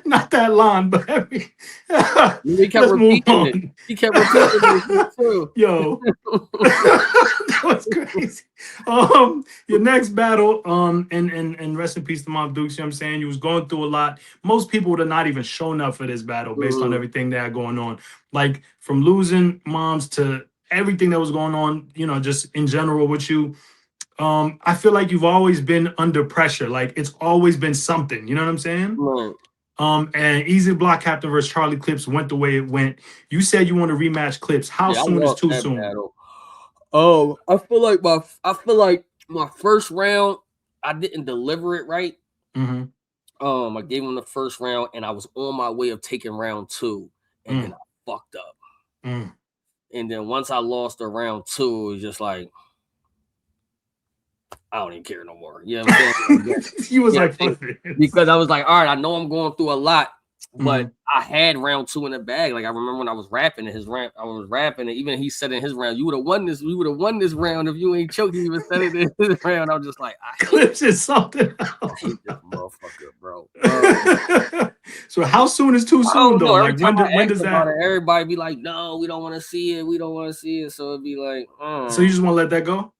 Not that long, but I mean, he kept repeating it. He kept repeating it too. Yo, that was crazy. Your next battle, and rest in peace to Mom Dukes. You know what I'm saying? You was going through a lot. Most people would have not even shown up for this battle based on everything that had going on. Like from losing moms to everything that was going on, you know, just in general with you. I feel like you've always been under pressure. Like it's always been something. You know what I'm saying? Right. And Eazy Block Captain versus Charlie Clips went the way it went. You said you want to rematch Clips. How soon is too soon? Battle. I feel like my first round I didn't deliver it right. I gave him the first round, and I was on my way of taking round 2, and then I fucked up. And then once I lost the round 2, it was just like, I don't even care no more. You know what I'm saying? He was like, because I was like, all right, I know I'm going through a lot, but I had round 2 in the bag. Like I remember when I was rapping in his rap, I was rapping, and even he said in his round, you would have won this. You would have won this round if you ain't choked. He even said it in his round. I was just like, Clips is something else. I hate this motherfucker, bro. So how soon is too soon though? Like when does that? Everybody be like, no, we don't want to see it. We don't want to see it. So it'd be like, So you just want to let that go?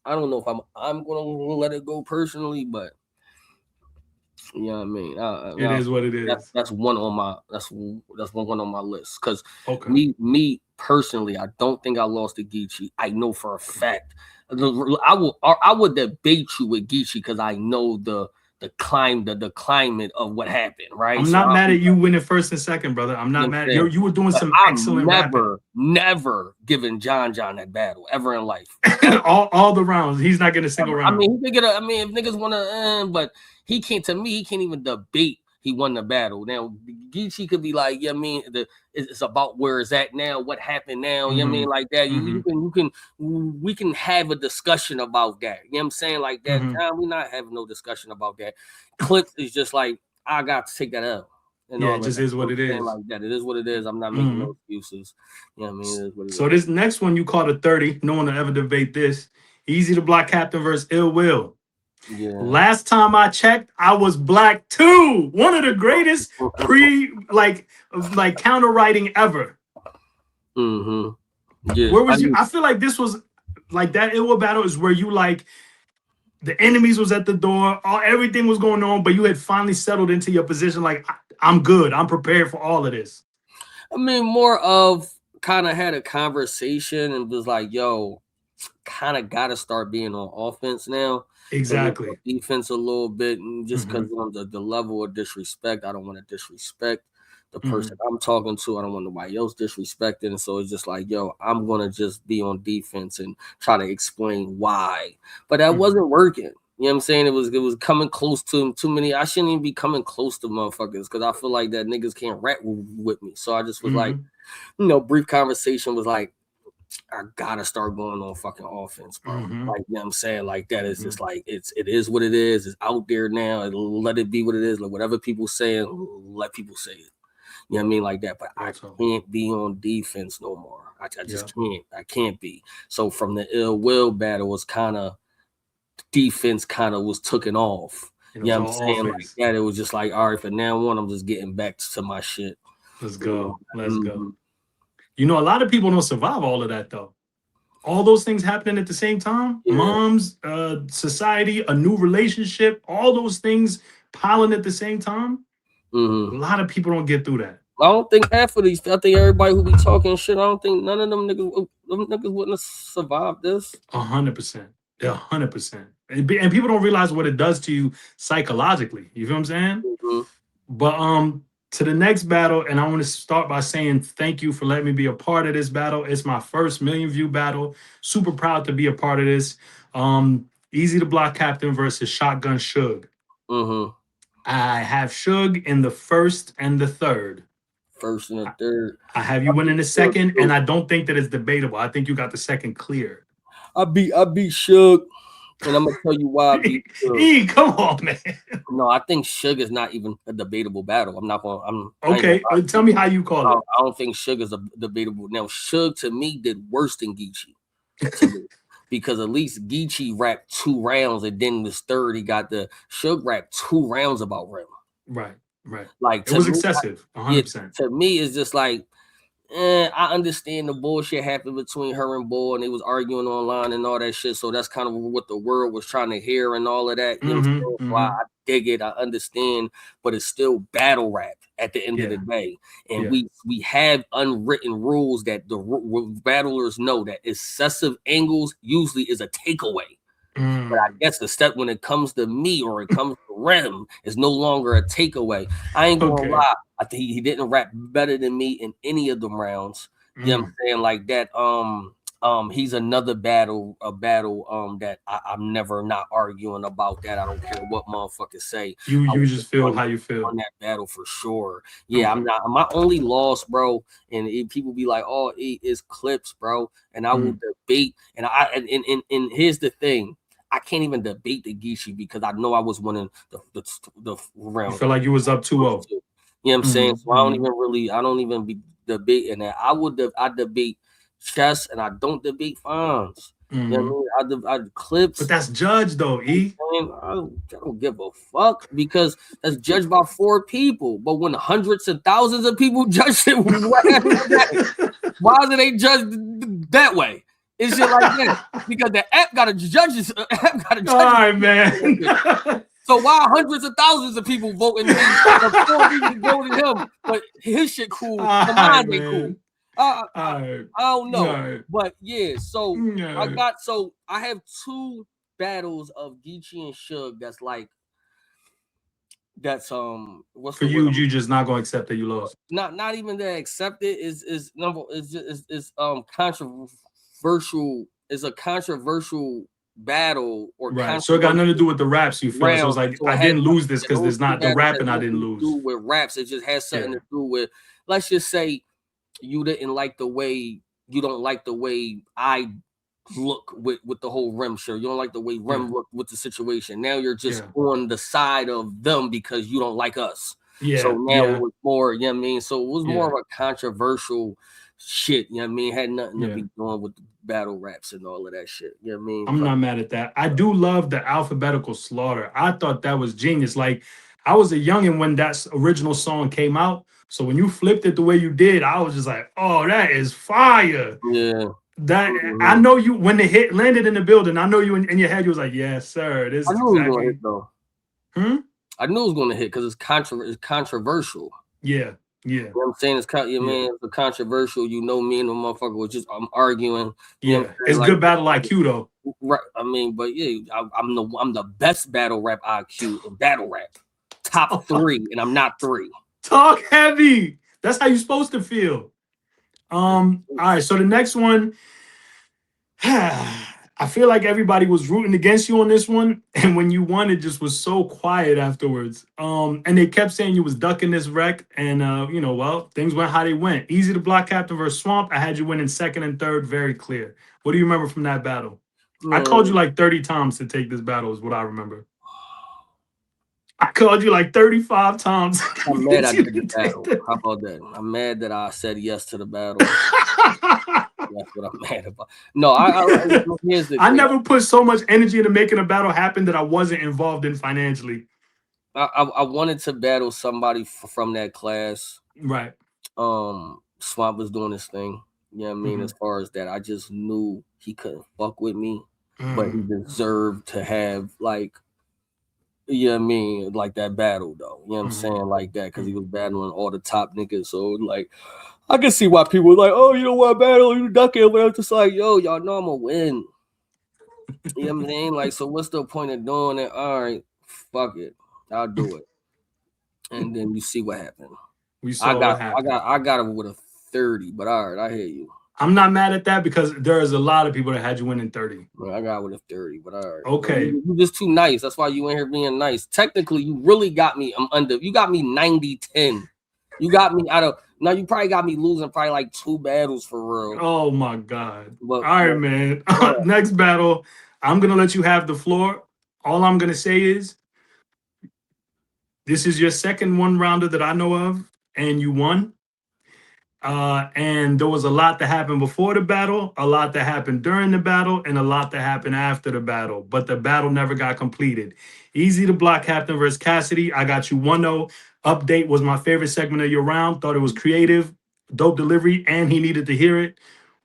I don't know if I'm gonna let it go personally, but you know what I mean. It is what it is. That's one on my one on my list. Because me personally, I don't think I lost to Geechi. I know for a fact. I would debate you with Geechi because I know the climate of what happened. Right. I'm not mad at you winning first and second, brother. I'm not mad. You were doing some excellent rapping. Never given John that battle ever in life. all the rounds. He's not getting a single round. I mean, he could get if niggas want to, but he can't. To me, he can't even debate. He won the battle. Now, Geechi could be like, yeah, I mean, it's about where it's at now, what happened now. You know what I mean, like that. We can have a discussion about that. You know what I'm saying, like that. Nah, we're not having no discussion about that. Clips is just like, I got to take that out. It just is what it is. Like that. It is what it is. I'm not making no excuses. You know what I mean? It is what it is. So this next one you called a 30. No one will ever debate this. Eazy the Block Captain versus Ill Will. Yeah. Last time I checked, I was black too. One of the greatest counter writing ever. Yeah. Where was you? I feel like this was like that Ill Will battle is where you like the enemies was at the door, everything was going on, but you had finally settled into your position. Like I'm good. I'm prepared for all of this. I mean, more of kind of had a conversation and was like, yo, kind of got to start being on offense now. Exactly. Defense a little bit, and just because of the level of disrespect, I don't want to disrespect the person I'm talking to. I don't want nobody else disrespected. And so it's just like, yo, I'm going to just be on defense and try to explain why. But that wasn't working. You know what I'm saying? It was coming close to too many. I shouldn't even be coming close to motherfuckers because I feel like that niggas can't rap with me. So I just was like, brief conversation was like, I gotta start going on fucking offense, bro. Like, you know what I'm saying? Like that is just like it is what it is. It's out there now. Let it be what it is. Like whatever people saying, let people say it. You know what I mean? Like that. But I can't be on defense no more. I just can't. I can't be. So from the Ill Will battle was kind of defense was taken off. You know what I'm saying? Offense. Like that. It was just like, all right, for now on, I'm just getting back to my shit. Let's go. Let's go. You know, a lot of people don't survive all of that, though. All those things happening at the same time. Yeah. Moms, society, a new relationship, all those things piling at the same time. A lot of people don't get through that. I don't think half of these. I think everybody who be talking shit, I don't think none of them niggas wouldn't have survived this. 100%. 100%. And people don't realize what it does to you psychologically. You feel what I'm saying? But to the next battle, and I want to start by saying thank you for letting me be a part of this battle. It's my first million view battle. Super proud to be a part of this. Eazy the Block Captain versus Shotgun Suge. I have Suge in the first and the third. First and the third. I have you winning the second, and I don't think that it's debatable. I think you got the second clear. I beat Suge. And I'm gonna tell you why. Come on, man. No, I think Suge is not even a debatable battle. Okay. Tell me how you call it. I don't think Suge is a debatable. Now, Suge to me did worse than Geechi, because at least Geechi rapped 2 rounds, and then this third he got the Suge rapped 2 rounds about Rim. Right. Like it was excessive. 100%. To me, it's just like. I understand the bullshit happened between her and Bull, and they was arguing online and all that shit. So that's kind of what the world was trying to hear and all of that. You know why I dig it, I understand, but it's still battle rap at the end of the day. And we have unwritten rules that the battlers know that excessive angles usually is a takeaway. But I guess the step when it comes to me or it comes to Rem is no longer a takeaway. I ain't gonna lie. I think he didn't rap better than me in any of them rounds. You know what I'm saying? Like that. He's another battle, that I'm never not arguing about that. I don't care what motherfuckers say. You just feel how you feel on that battle for sure. Yeah, okay. I'm not. My only loss, bro, and people be like, "Oh, it is clips, bro," and I will debate. And here's the thing: I can't even debate the Geechi because I know I was winning the round. You feel like you was up 2-0. You know what I'm saying? So I don't even be debating that. I debate chess and I don't debate fines. You know what I mean? I clips. But that's judged though, E. I don't give a fuck because that's judged by 4 people. But when hundreds and thousands of people judge it, why is it ain't judged that way? It's shit like that because the app got to judge. All right, man. So why hundreds of thousands of people voting me? 4 people voting him, but his shit cool, mine ain't cool. I don't know, but yeah. So I have 2 battles of Geechi and Suge. That's what's for the you? word? You just not gonna accept that you lost. Not even that accept it is controversial. Is a controversial battle or right. So it got nothing to do with the raps you feel. So it's like I didn't lose this because there's not the rapping. I didn't lose. Do with raps, it just has something to do with. Let's just say you didn't like the way you don't like the way I look with the whole Rem shirt. You don't like the way Rem looked with the situation. Now you're just on the side of them because you don't like us. Yeah. So now it was more, you know what I mean? So it was more of a controversial shit, you know what I mean? It had nothing to be doing with the battle raps and all of that shit. You know what I mean? I'm not mad at that. I do love the alphabetical slaughter. I thought that was genius. Like I was a youngin' when that original song came out. So when you flipped it the way you did, I was just like, oh, that is fire. Yeah. That I know you when the hit landed in the building. I know you in your head, you was like, yes, sir. This is exactly hit, though. I knew it was gonna hit because it's controversial. Yeah. You know what I'm saying? It's man, it's controversial. You know, me and the motherfucker was just arguing. Yeah, it's like, good battle IQ though. Right. I mean, but yeah, I'm the best battle rap IQ in battle rap. Top 3, and I'm not 3. Talk heavy. That's how you're supposed to feel. All right, so the next one, I feel like everybody was rooting against you on this one, and when you won, it just was so quiet afterwards. And they kept saying you was ducking this wreck, and you know, well, things went how they went. Eazy the Block Captain versus Swamp. I had you winning 2nd and 3rd, very clear. What do you remember from that battle? I called you like 30 times to take this battle, is what I remember. I called you like 35 times. I'm mad I did the battle. How about that? I'm mad that I said yes to the battle. That's what I'm mad about. No, I never put so much energy into making a battle happen that I wasn't involved in financially. I wanted to battle somebody from that class. Right. Swamp was doing his thing. You know what I mean? As far as that, I just knew he couldn't fuck with me, but he deserved to have like. You know what I mean? Like that battle, though. You know what I'm saying? Like that, because he was battling all the top niggas. So, like, I can see why people were like, oh, you don't want to battle, you ducking. But I'm just like, yo, y'all know I'm going to win. You know what I'm saying? Like, so what's the point of doing it? All right, fuck it. I'll do it. And then you see what happened. I got it with a 30, but all right, I hear you. I'm not mad at that because there's a lot of people that had you winning 30. Well, I got with a 30, but all right. Okay. You're just too nice. That's why you in here being nice. Technically, you really got me. You got me 90-10. You got me out of. Now you probably got me losing probably like 2 battles for real. Oh my God. But, all right, man. Next battle, I'm gonna let you have the floor. All I'm gonna say is this is your 2nd 1-rounder that I know of, and you won. And there was a lot that happened before the battle, a lot that happened during the battle, and a lot that happened after the battle. But the battle never got completed. Eazy the Block Captain versus Cassidy. I got you 1-0. Update was my favorite segment of your round. Thought it was creative, dope delivery, and he needed to hear it.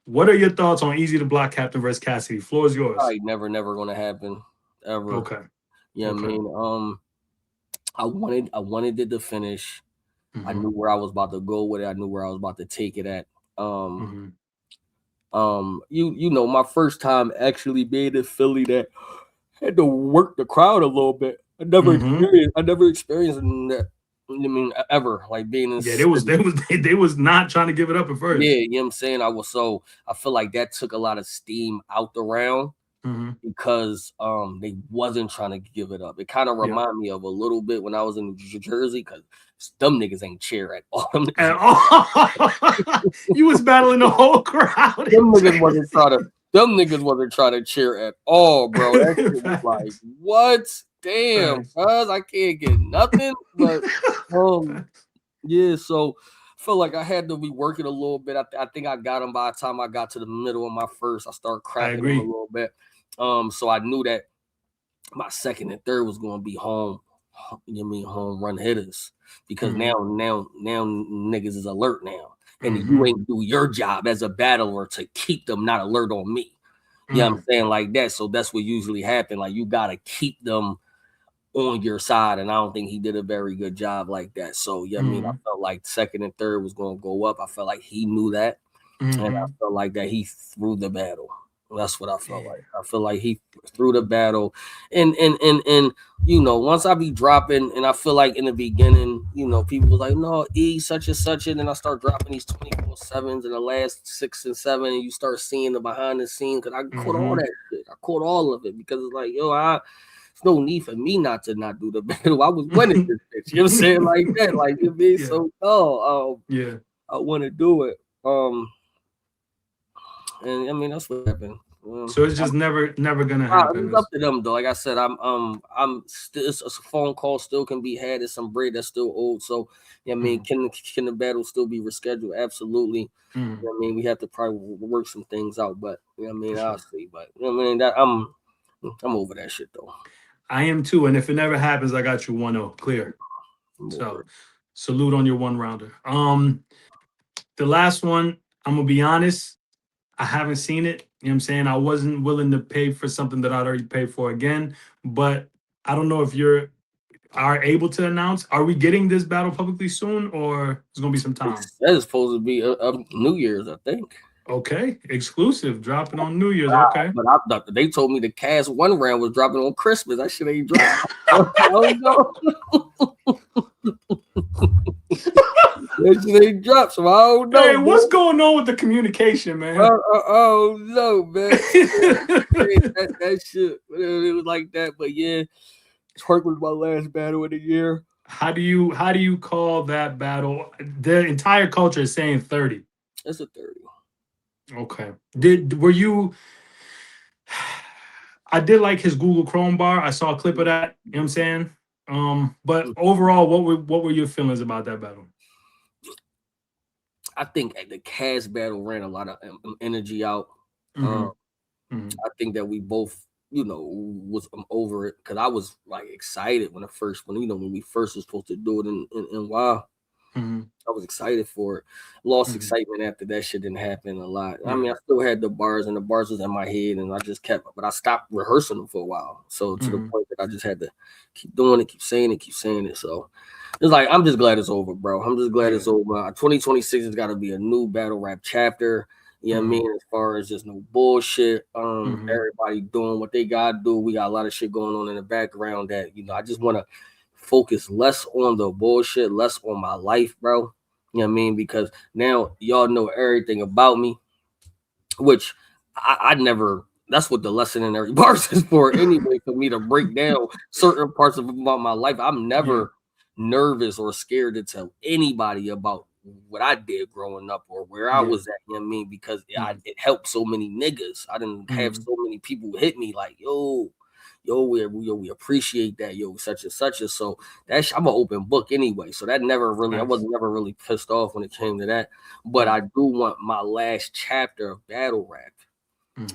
What are your thoughts on Eazy the Block Captain versus Cassidy? Floor is yours. Probably never gonna happen ever. Okay. You know what I mean? I wanted it to finish. I knew where I was about to go with it. I knew where I was about to take it at. You know, my first time actually being in Philly, that had to work the crowd a little bit. I never experienced that. I mean, ever, like being in Yeah, they was not trying to give it up at first. yeah, you know what I'm saying? I feel like that took a lot of steam out the round because they wasn't trying to give it up. It kind of reminded me of a little bit when I was in New Jersey, because them niggas ain't cheer at all. You was battling the whole crowd. Them niggas wasn't trying to cheer at all, bro. That shit was like, what? Damn, cuz I can't get nothing. But yeah, so I felt like I had to be working a little bit. I think I got him by the time I got to the middle of my first. I started cracking him a little bit. So I knew that my second and third was going to be home. You mean home run hitters, because now niggas is alert now, and you ain't do your job as a battler to keep them not alert on me. You know what I'm saying, like that. So that's what usually happen. Like you gotta keep them on your side, and I don't think he did a very good job like that. So yeah, I mean, I felt like second and third was going to go up. I felt like he knew that, and I felt like that he threw the battle. That's what I felt like. I feel like he threw the battle, and you know, once I be dropping, and I feel like in the beginning, you know, people was like, no, E such and such, and then I start dropping these 24/7s in the last 6 and 7, and you start seeing the behind the scenes, because I caught all that shit. I caught all of it, because it's like, yo, there's no need for me not to not do the battle. I was winning this bitch. You know what I'm saying? Like that. Like it be so I want to do it. And I mean that's what happened. So it's just never gonna happen. It's up to them though. Like I said, I'm still, it's a phone call still can be had. It's some bread that's still old. So yeah, I mean, can the battle still be rescheduled? Absolutely. You know what I mean, we have to probably work some things out, but you know what I mean, I'll see. But you know what I mean, that I'm over that shit though. I am too, and if it never happens, I got you 1-0 clear. So salute on your one rounder. The last one, I'm gonna be honest, I haven't seen it. You know what I'm saying? I wasn't willing to pay for something that I'd already paid for again, but I don't know if are able to announce. Are we getting this battle publicly soon, or it's gonna be some time? That is supposed to be New Year's, I think. Okay, exclusive, dropping on New Year's. Okay, but they told me the Cass 1 round was dropping on Christmas. That shit ain't dropped. I don't know. That shit ain't dropped, so I don't know. Hey, what's going on with the communication, man? Oh no, man. that shit, it was like that. But yeah, Twork was my last battle of the year. How do you call that battle? The entire culture is saying 30. It's a 30. Okay. I did like his Google Chrome bar. I saw a clip of that. You know what I'm saying? But overall, what were your feelings about that battle? I think the Cass battle ran a lot of energy out. I think that we both, you know, was over it, because I was like excited when we first was supposed to do it in WoW. I was excited for it. Lost excitement after that shit didn't happen a lot. I mean, I still had the bars, and the bars was in my head, and I just but I stopped rehearsing them for a while. So to the point that I just had to keep doing it, keep saying it. So it's like, I'm just glad it's over, bro. I'm just glad it's over. 2026 has got to be a new battle rap chapter. You know what I mean? As far as just no bullshit. Everybody doing what they gotta do. We got a lot of shit going on in the background that, you know, I just want to focus less on the bullshit, less on my life, bro. You know what I mean? Because now y'all know everything about me, which I never, that's what the lesson in every bars is for anyway, for me to break down certain parts about my life. I'm never nervous or scared to tell anybody about what I did growing up or where I was at, you know what I mean? Because it helped so many niggas. I didn't have so many people hit me like, yo, we appreciate that, yo, such and such. And so I'm an open book anyway. So that never really, I was never really pissed off when it came to that. But I do want my last chapter of battle rap,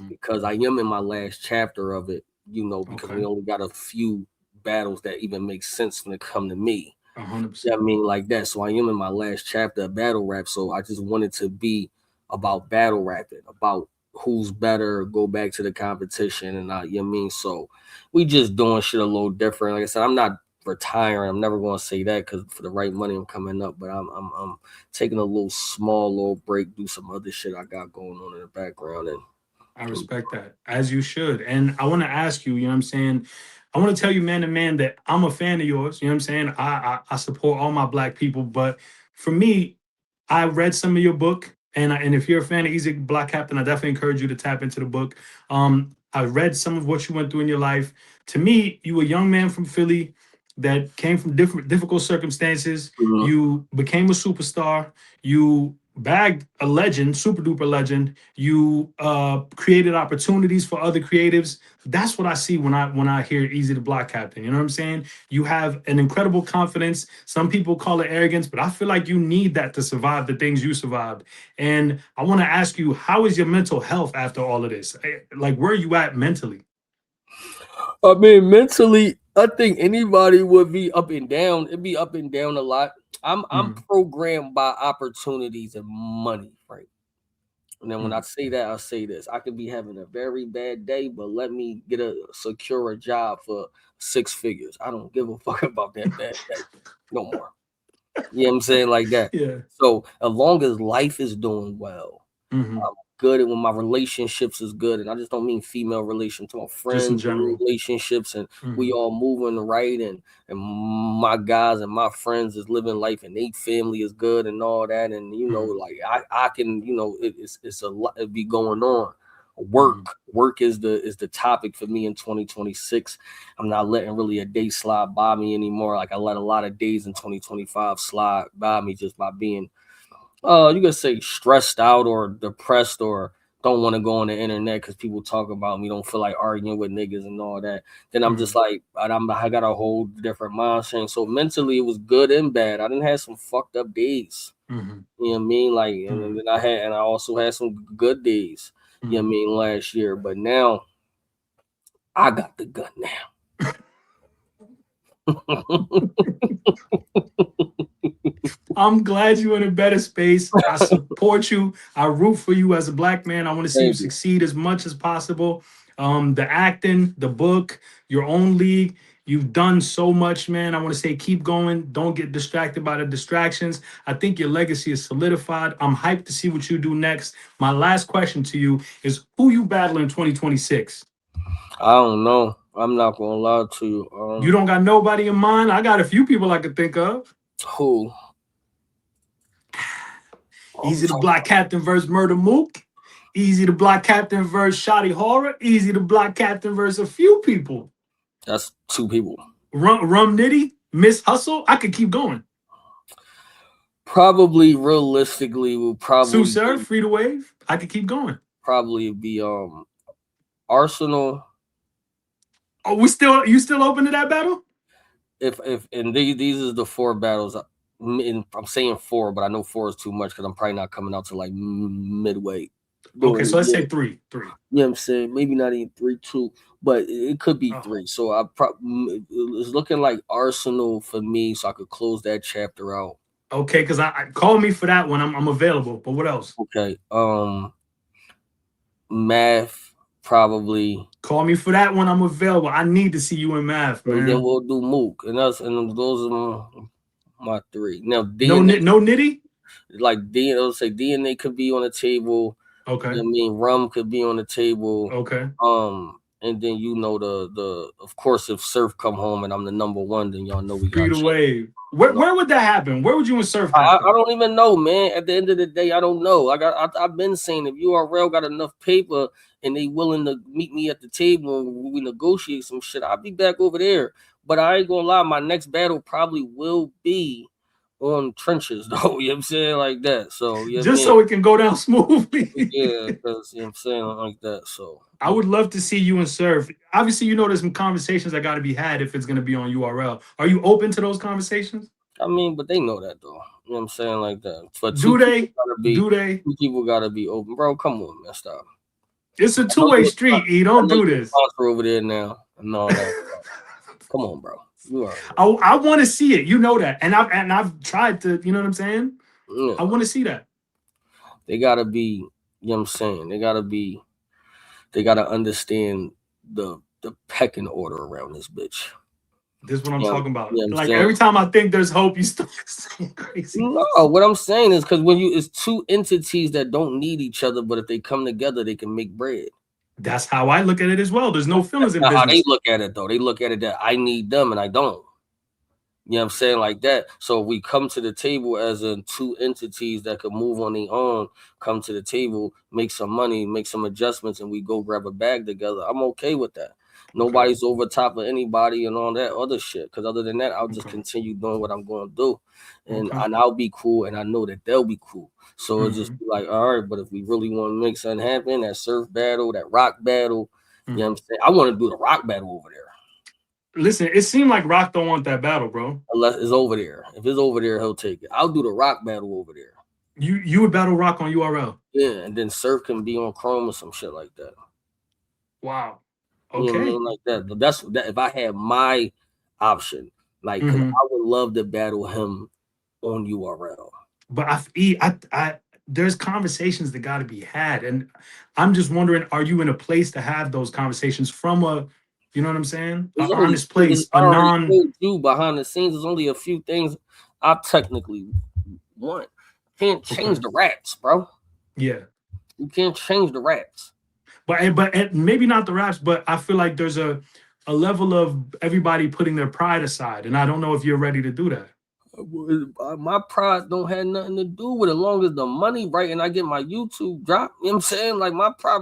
because I am in my last chapter of it, you know, because we only got a few battles that even make sense when it come to me. 100%. Yeah, I mean, like that. So I am in my last chapter of battle rap. So I just wanted to be about battle rapping, about who's better, go back to the competition, and you know what I mean? So we just doing shit a little different. Like I said, I'm not retiring. I'm never gonna say that, because for the right money I'm coming up, but I'm taking a little break, do some other shit I got going on in the background. And I respect that, as you should. And I want to ask you, you know what I'm saying? I want to tell you, man to man, that I'm a fan of yours. You know what I'm saying? I support all my black people, but for me, I read some of your book, and if you're a fan of Eazy Black Captain, I definitely encourage you to tap into the book. I read some of what you went through in your life. To me, you were a young man from Philly that came from difficult circumstances. Mhm. You became a superstar. You bagged a legend, super duper legend. You created opportunities for other creatives. That's what I see when I hear Eazy the Block Captain. You know what I'm saying? You have an incredible confidence. Some people call it arrogance, but I feel like you need that to survive the things you survived. And I want to ask you, how is your mental health after all of this? Like, where are you at mentally? I mean, mentally, I think anybody would be up and down. It'd be up and down a lot. I'm programmed by opportunities and money, right? And then when I say that, I say this: I could be having a very bad day, but let me secure a job for 6 figures. I don't give a fuck about that bad day no more. You know what I'm saying? Like that. Yeah. So as long as life is doing well, Mm-hmm. I'm good at when my relationships is good, and I just don't mean female relations, to my Just in friends, general. relationships, and we all moving right, and my guys and my friends is living life, and they family is good and all that, and you know, like I can, you know, it's a lot it be going on. Work is the topic for me in 2026. I'm not letting really a day slide by me anymore. Like I let a lot of days in 2025 slide by me just by being you could say stressed out or depressed or don't want to go on the internet because people talk about me, don't feel like arguing with niggas and all that. Then I'm just like, I got a whole different mindset. So mentally, it was good and bad. I didn't have some fucked up days. You know what I mean? Like, and then I also had some good days. You know what I mean? Last year, but now I got the gun now. I'm glad you're in a better space. I support you. I root for you as a black man. I want to see you succeed as much as possible. The acting, the book, your own league. You've done so much, man. I want to say keep going. Don't get distracted by the distractions. I think your legacy is solidified. I'm hyped to see what you do next. My last question to you is, who you battling in 2026? I don't know. I'm not gonna lie to you. You don't got nobody in mind? I got a few people I could think of. Who? Eazy the Block Captain versus Murder Mook. Eazy the Block Captain versus Shoddy Horror. Eazy the Block Captain versus a few people. That's 2 people. Rum Nitty, Miss Hustle. I could keep going. Probably realistically will probably Sue Sir, Free to Wave. I could keep going. Probably be Arsenal. Oh, you still open to that battle? If and these is the 4 battles. I'm saying 4, but I know 4 is too much because I'm probably not coming out to like midway. Okay, so let's say 3. You know what I'm saying? Maybe not even 3, 2, but it could be 3. So it's looking like Arsenal for me, so I could close that chapter out. Okay, because I call me for that one. I'm available. But what else? Okay. Math, probably. Call me for that one. I'm available. I need to see you in Math, man. And then we'll do Mook, and those are my 3. Now DNA, no Nitty. Like DNA, say DNA could be on the table. Okay. You know what I mean, Rum could be on the table. Okay. And then the of course, if Surf come home and I'm the number 1, then y'all know we got Free to Wave. Where would that happen? Where would you and Surf? I don't even know, man. At the end of the day, I don't know. I've been saying if URL got enough paper and they willing to meet me at the table and we negotiate some shit, I'll be back over there. But I ain't gonna lie, my next battle probably will be on trenches, though. You know what I'm saying? Like that. So just so it can go down smoothly. Yeah, because you know what I'm saying, like that. So I would love to see you and Surf. Obviously, you know there's some conversations that got to be had if it's going to be on URL. Are you open to those conversations? I mean, but they know that, though. You know what I'm saying? Like that. For do they? 2 people got to be open. Bro, come on, man. Stop. It's a 2-way street, E. Don't do this. Over there now. No, come on, bro. I want to see it. You know that. And I've tried to, you know what I'm saying? Yeah. I want to see that. They got to be, you know what I'm saying? They got to understand the pecking order around this bitch. This is what I'm talking about. Like every time I think there's hope, you start saying crazy. No, what I'm saying is because when it's 2 entities that don't need each other, but if they come together, they can make bread. That's how I look at it as well. There's no feelings in That's not how they business. look at it, though. They look at it that I need them and I don't. You know what I'm saying? Like that. So we come to the table as in two entities that could move on their own, come to the table, make some money, make some adjustments, and we go grab a bag together. I'm okay with that. Nobody's over top of anybody and all that other shit. Because other than that, I'll just continue doing what I'm going to do. And I'll be cool, and I know that they'll be cool. So it'll just be like, all right, but if we really want to make something happen, that surf battle, that rock battle, you know what I'm saying? I want to do the rock battle over there. Listen, it seemed like Rock don't want that battle, bro. Unless it's over there. If it's over there, he'll take it. I'll do the rock battle over there. You would battle Rock on URL. Yeah, and then Surf can be on Chrome or some shit like that. Wow. Okay. You know what I mean? Like that. But that's that. If I had my option, like, cause I would love to battle him on URL. But I there's conversations that got to be had, and I'm just wondering, are you in a place to have those conversations from a, you know what I'm saying, an honest place, a non. You behind the scenes, there's only a few things I technically want. Can't change the raps, bro. Yeah, you can't change the raps. But maybe not the raps, but I feel like there's a level of everybody putting their pride aside, and I don't know if you're ready to do that. My pride don't have nothing to do with it, as long as the money right and I get my YouTube drop. You know what I'm saying? Like my pride,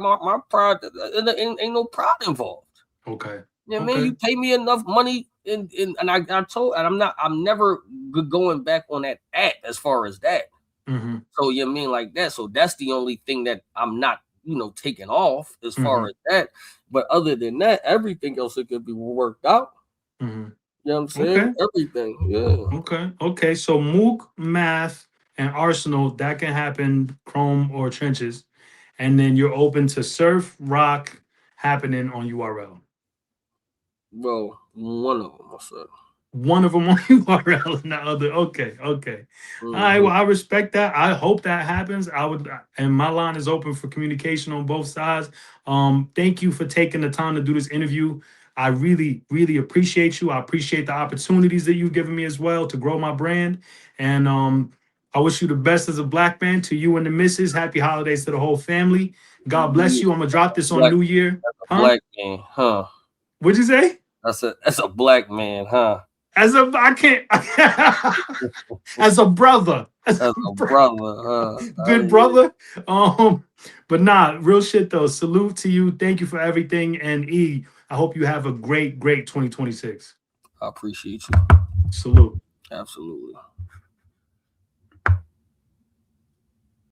ain't no pride involved. Okay. You know what I mean? You pay me enough money, and I told, and I'm never going back on that act as far as that. So you know what I mean, like that. So that's the only thing that I'm not, taking off as far as that. But other than that, everything else it could be worked out. You know what I'm saying? Everything. Yeah. Okay. So Mook, Math, and Arsenal, that can happen Chrome or Trenches. And then you're open to Surf, Rock happening on URL. Well, one of them, I said. One of them on URL and the other. Okay. All right. Well, I respect that. I hope that happens. And my line is open for communication on both sides. Thank you for taking the time to do this interview. I really, really appreciate you. I appreciate the opportunities that you've given me as well to grow my brand. And I wish you the best as a black man. To you and the missus, happy holidays to the whole family. God bless you. I'm gonna drop this on New Year. Black man, huh? What'd you say? That's a black man, huh? As a brother. As a brother, Good brother. But nah, real shit though. Salute to you. Thank you for everything. And E, I hope you have a great 2026. I appreciate you. Salute. Absolutely.